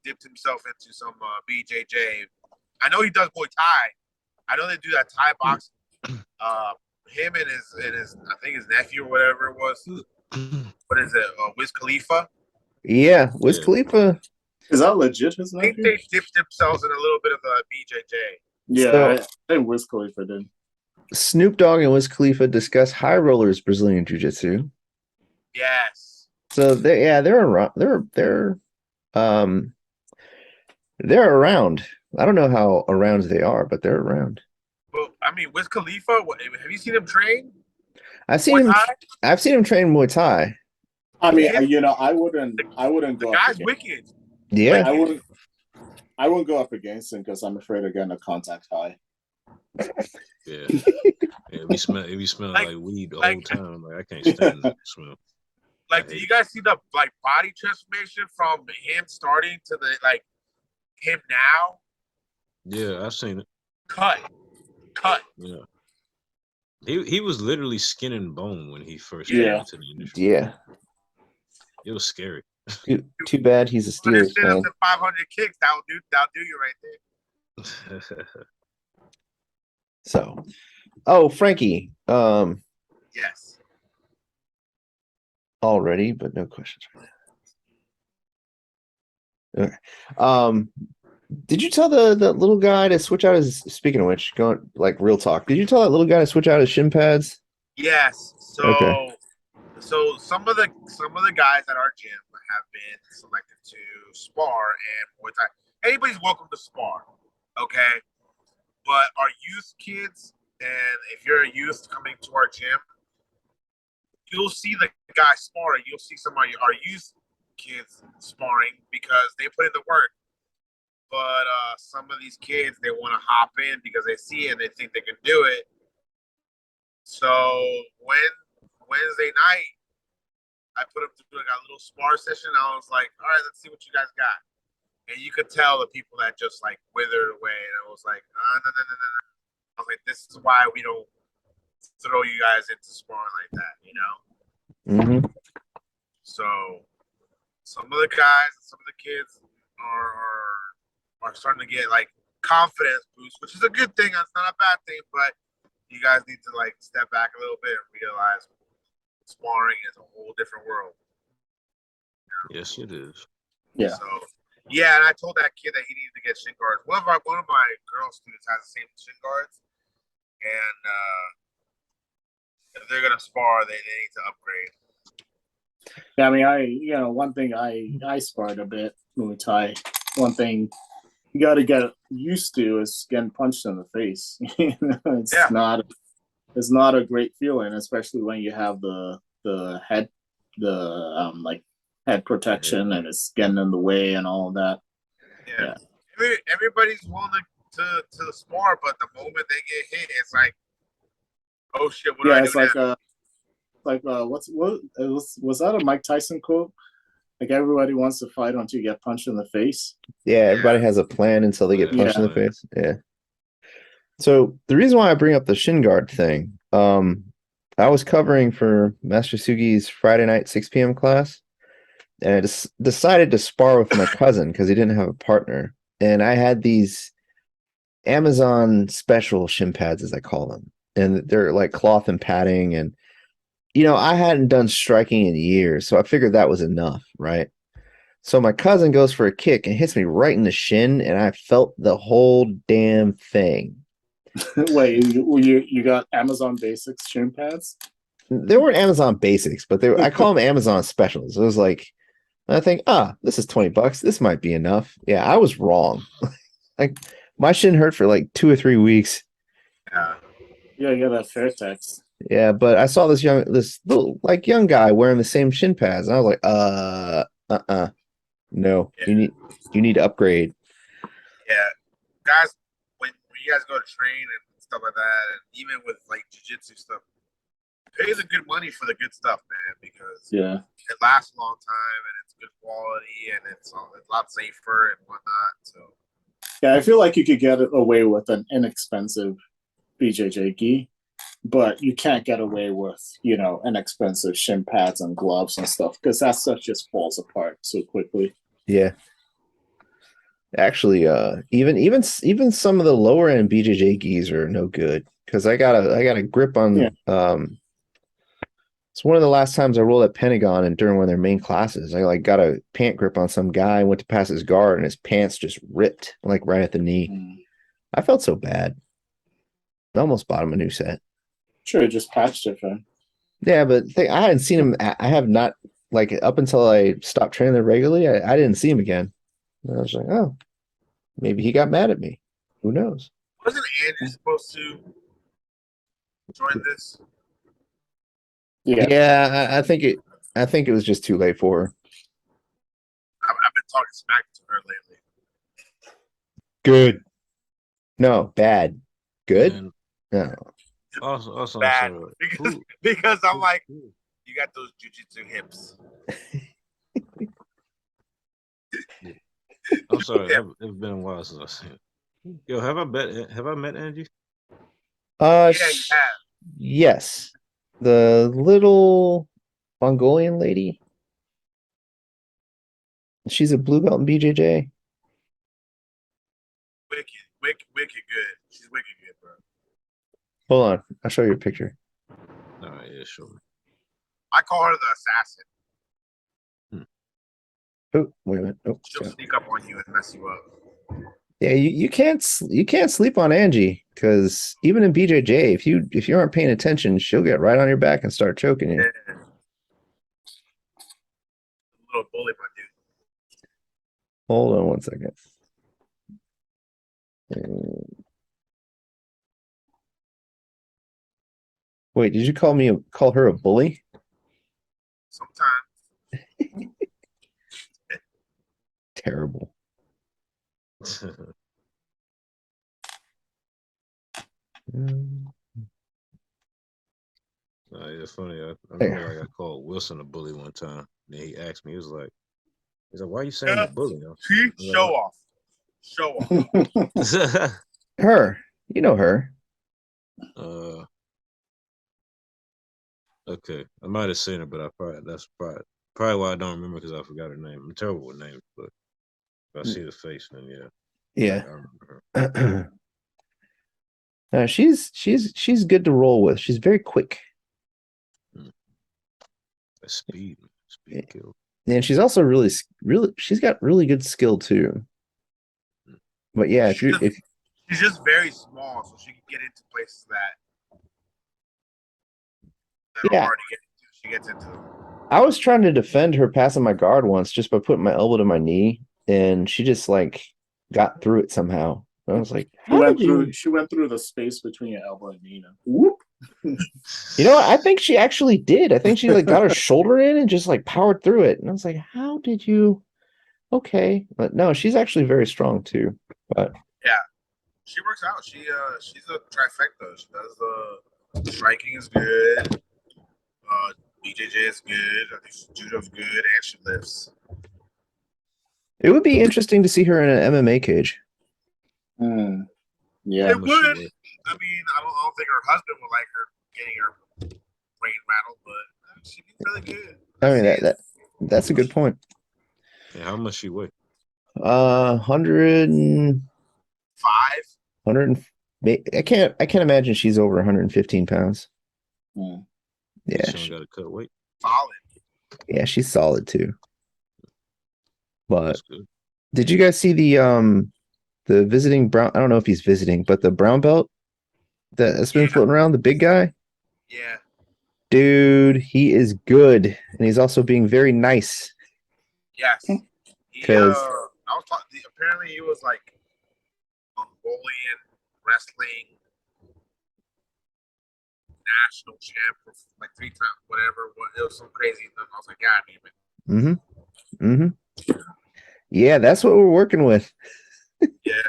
dipped himself into some BJJ. I know he does Muay Thai. I know they do that Thai boxing. Him and his I think his nephew or whatever it was. What is it? Wiz Khalifa. Yeah, Wiz Khalifa. Is that legit? His nephew? I think they dipped themselves in a little bit of a BJJ. Yeah, so, I think Wiz Khalifa did. Snoop Dogg and Wiz Khalifa discuss high rollers Brazilian jiu-jitsu. Yes. So they're around. They're around. I don't know how around they are, but they're around. Well, I mean, Wiz Khalifa. Have you seen him train? I've seen him train Muay Thai. I mean, I wouldn't go. The guy's wicked. Yeah, I wouldn't go up against him because I'm afraid of getting a contact high. Yeah, if you smell like weed the whole time, I can't stand that smell. Do you guys see the body transformation from him starting to him now? Yeah, I've seen it. Cut. Yeah, he was literally skin and bone when he first came into the industry. Yeah, it was scary. Too bad he's a Steelers fan. Up to 500 kicks, that'll do you right there. So, Frankie. Yes. Already, but no questions right now. Okay. Did you tell the little guy to switch out his? Speaking of which, going real talk. Did you tell that little guy to switch out his shin pads? Yes. So, so some of the guys at our gym have been selected to spar and Muay Thai. Anybody's welcome to spar, okay? But our youth kids, and if you're a youth coming to our gym, you'll see the guy sparring. You'll see some of our youth kids sparring because they put in the work. But some of these kids, they want to hop in because they see it and they think they can do it. So when Wednesday night, I put them through a little spar session. I was like, all right, let's see what you guys got. And you could tell the people that just withered away. And I was like, no. I was like, this is why we don't throw you guys into sparring like that, Mm-hmm. So some of the guys and some of the kids are starting to get confidence boost, which is a good thing. That's not a bad thing, but you guys need to step back a little bit and realize sparring is a whole different world. Yes, it is. Yeah. So and I told that kid that he needed to get shin guards. One of my girl students has the same shin guards, and if they're gonna spar, they need to upgrade. Yeah, I mean, one thing I sparred a bit Muay Thai. One thing you got to get used to is getting punched in the face. It's not a great feeling, especially when you have the head head protection and it's getting in the way and all of that. Yeah. Everybody's willing to spar, but the moment they get hit, it's like, oh shit! What do I do? Was that a Mike Tyson quote? Everybody wants to fight until you get punched in the face. Yeah, everybody has a plan until they get punched in the face. Yeah. So the reason why I bring up the shin guard thing, I was covering for Master Sugi's Friday night 6 p.m. class, and I just decided to spar with my cousin because he didn't have a partner. And I had these Amazon special shin pads, as I call them. And they're cloth and padding. And, I hadn't done striking in years, so I figured that was enough, right? So my cousin goes for a kick and hits me right in the shin, and I felt the whole damn thing. Wait, you got Amazon Basics shin pads? They weren't Amazon Basics, but I call them Amazon Specials. It was I think, this is $20. This might be enough. Yeah, I was wrong. My shin hurt for 2 or 3 weeks. Yeah, you got that Fairtex. Yeah, but I saw this little young guy wearing the same shin pads, and I was like, no, you need to upgrade. Yeah, guys, when you guys go to train and stuff like that, and even with like jiu-jitsu stuff, it pays a good money for the good stuff, man, because it lasts a long time and it's good quality and it's a lot safer and whatnot. So yeah, I feel like you could get away with an inexpensive BJJ gi, but you can't get away with, you know, inexpensive shin pads and gloves and stuff because that stuff just falls apart so quickly. Yeah. Actually, even some of the lower end BJJ gis are no good because I got a grip on it's one of the last times I rolled at Pentagon and during one of their main classes, I like got a pant grip on some guy, went to pass his guard, and his pants just ripped like right at the knee. I felt so bad. I almost bought him a new set. Sure, just patched it, man. Yeah, but I hadn't seen him. I have not, like, up until I stopped training there regularly, I didn't see him again. And I was like, oh, maybe he got mad at me. Who knows? wasn't Andrew supposed to join this? Yeah, I think it was just too late for her. I've been talking smack to her lately. Good. No, bad. Good? And No. also Bad. I'm Because I'm like, you got those jujitsu hips. I'm sorry. It's been a while since I've seen it. Yo, have I met Angie? Yeah, you have. Yes. The little Mongolian lady. She's a blue belt in BJJ. Wicked good. She's wicked good, bro. Hold on. I'll show you a picture. All right, yeah, sure. I call her the assassin. Oh, wait a minute. Oh, She'll yeah. sneak up on you and mess you up. Yeah, you can't sleep on Angie because even in BJJ, if you aren't paying attention, she'll get right on your back and start choking you. Yeah. A little bully, my dude. Hold on one second. Wait, did you call her a bully? Sometimes. Terrible. It's funny. I remember I got called Wilson a bully one time. Then he asked me, he's like, why are you saying a bully? See? Show off. Show off. Her. You know her. Okay. I might have seen her, but that's probably why I don't remember because I forgot her name. I'm terrible with names, but if I see the face, then yeah. Yeah. I remember her. She's good to roll with. She's very quick. Speed kill. And she's also really she's got really good skill too. But yeah, she's just very small, so she can get into places that are hard to get into. She gets into them. I was trying to defend her passing my guard once just by putting my elbow to my knee, and she just like got through it somehow. I was like, she went through the space between your elbow and knee. Whoop. You know what? I think she actually did. I think she like got her shoulder in and just like powered through it. And I was like, how did you? Okay. But no, she's actually very strong too. But yeah, she works out. She's a trifecta. She does the striking is good. BJJ is good. I think judo's good, and she lifts. It would be interesting to see her in an MMA cage. Yeah, it would. I mean, I don't think her husband would like her getting her brain rattled, but she'd be really good. I mean that's a good point. Yeah, how much she weigh? 105. 100. I can't imagine she's over 115 pounds. Yeah, she got to cut weight. Solid. Yeah, she's solid too. But did you guys see the visiting brown? I don't know if he's visiting, but the brown belt that's been floating around, the big guy. Yeah, dude, he is good, and he's also being very nice. Yes, because I was talking. Apparently, he was like Mongolian wrestling national champ for like 3 times, whatever. It was some crazy thing. I was like, God damn it. Yeah, that's what we're working with. Yeah,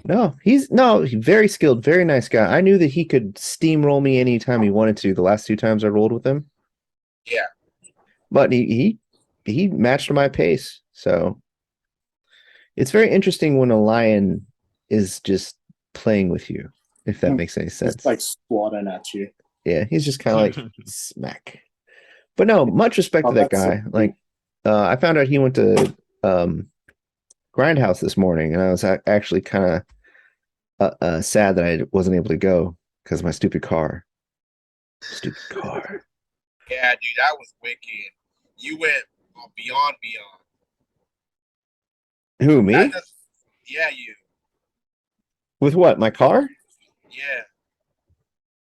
No, he's very skilled, very nice guy. I knew that he could steamroll me anytime he wanted to. The last 2 times I rolled with him, Yeah. but he matched my pace. So it's very interesting when a lion is just playing with you, if that makes any sense. It's like swatting at you. Yeah, he's just kind of like smack. But no, much respect to that guy. Like, I found out he went to Grindhouse this morning, and I was actually kind of sad that I wasn't able to go because of my stupid car. Stupid car. Yeah, dude, that was wicked. You went beyond. Who, me? Yeah, you. With what? My car? Yeah.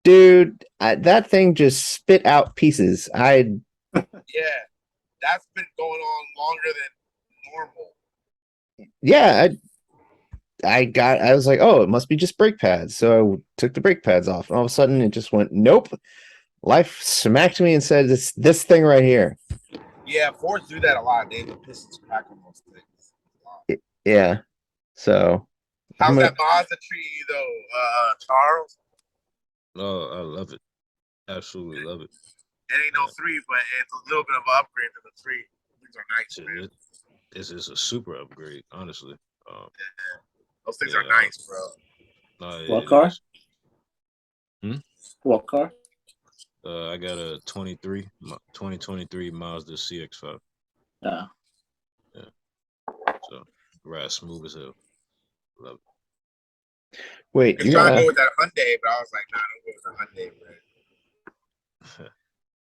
Dude, that thing just spit out pieces. Yeah, that's been going on longer than normal. Yeah, I was like, oh, it must be just brake pads. So I took the brake pads off, and all of a sudden it just went, nope. Life smacked me and said, it's this thing right here. Yeah, Fords do that a lot. They pistons crack on those things. Yeah. So how's that Mazda treating you though, Charles? Oh, I love it. Absolutely love it. It ain't no 3, but it's a little bit of an upgrade to the 3. These are nice, man. This is a super upgrade, honestly. Those things are nice, bro. What car? Hmm? What car? I got a 2023 Mazda CX-5. Yeah. So ride smooth as hell. Love it. Wait, you're trying to go with that Hyundai, but I was like, nah, don't go with the Hyundai, bro.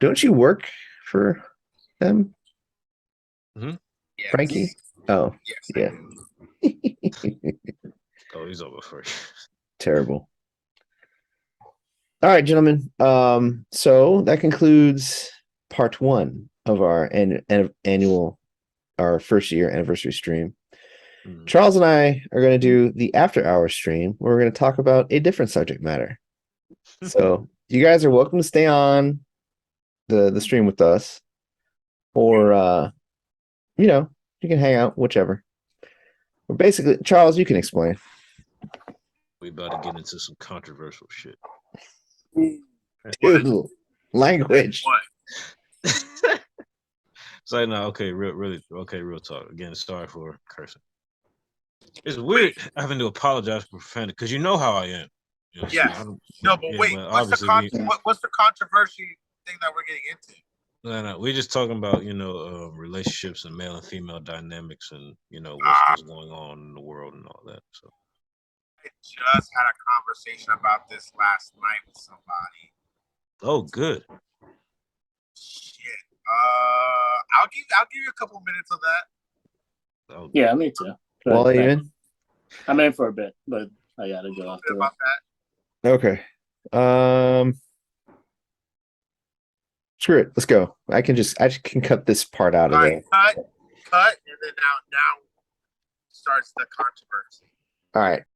Don't you work for them? Mm-hmm. Yes. Frankie? Oh, yes, yeah. Oh, he's over first. Terrible. All right, gentlemen. So that concludes part 1 of our our first year anniversary stream. Mm-hmm. Charles and I are going to do the after hours stream where we're going to talk about a different subject matter. So you guys are welcome to stay on the stream with us, or you can hang out, whichever. But basically, Charles, you can explain. We about to get into some controversial shit. Dude, language. What? So no, okay, real talk. Again, sorry for cursing. It's weird having to apologize for profanity because you know how I am. You know, yeah. So no, but wait. What's the controversy thing that we're getting into? No, we're just talking about relationships and male and female dynamics and what's going on in the world and all that. So I just had a conversation about this last night with somebody. Oh, good. Shit. I'll give you a couple minutes of that. Oh, yeah, me too. Well, even I'm in for a bit, but I gotta go after about that. Okay. Screw it. Let's go. I can cut this part out of there. Cut, and then now starts the controversy. All right.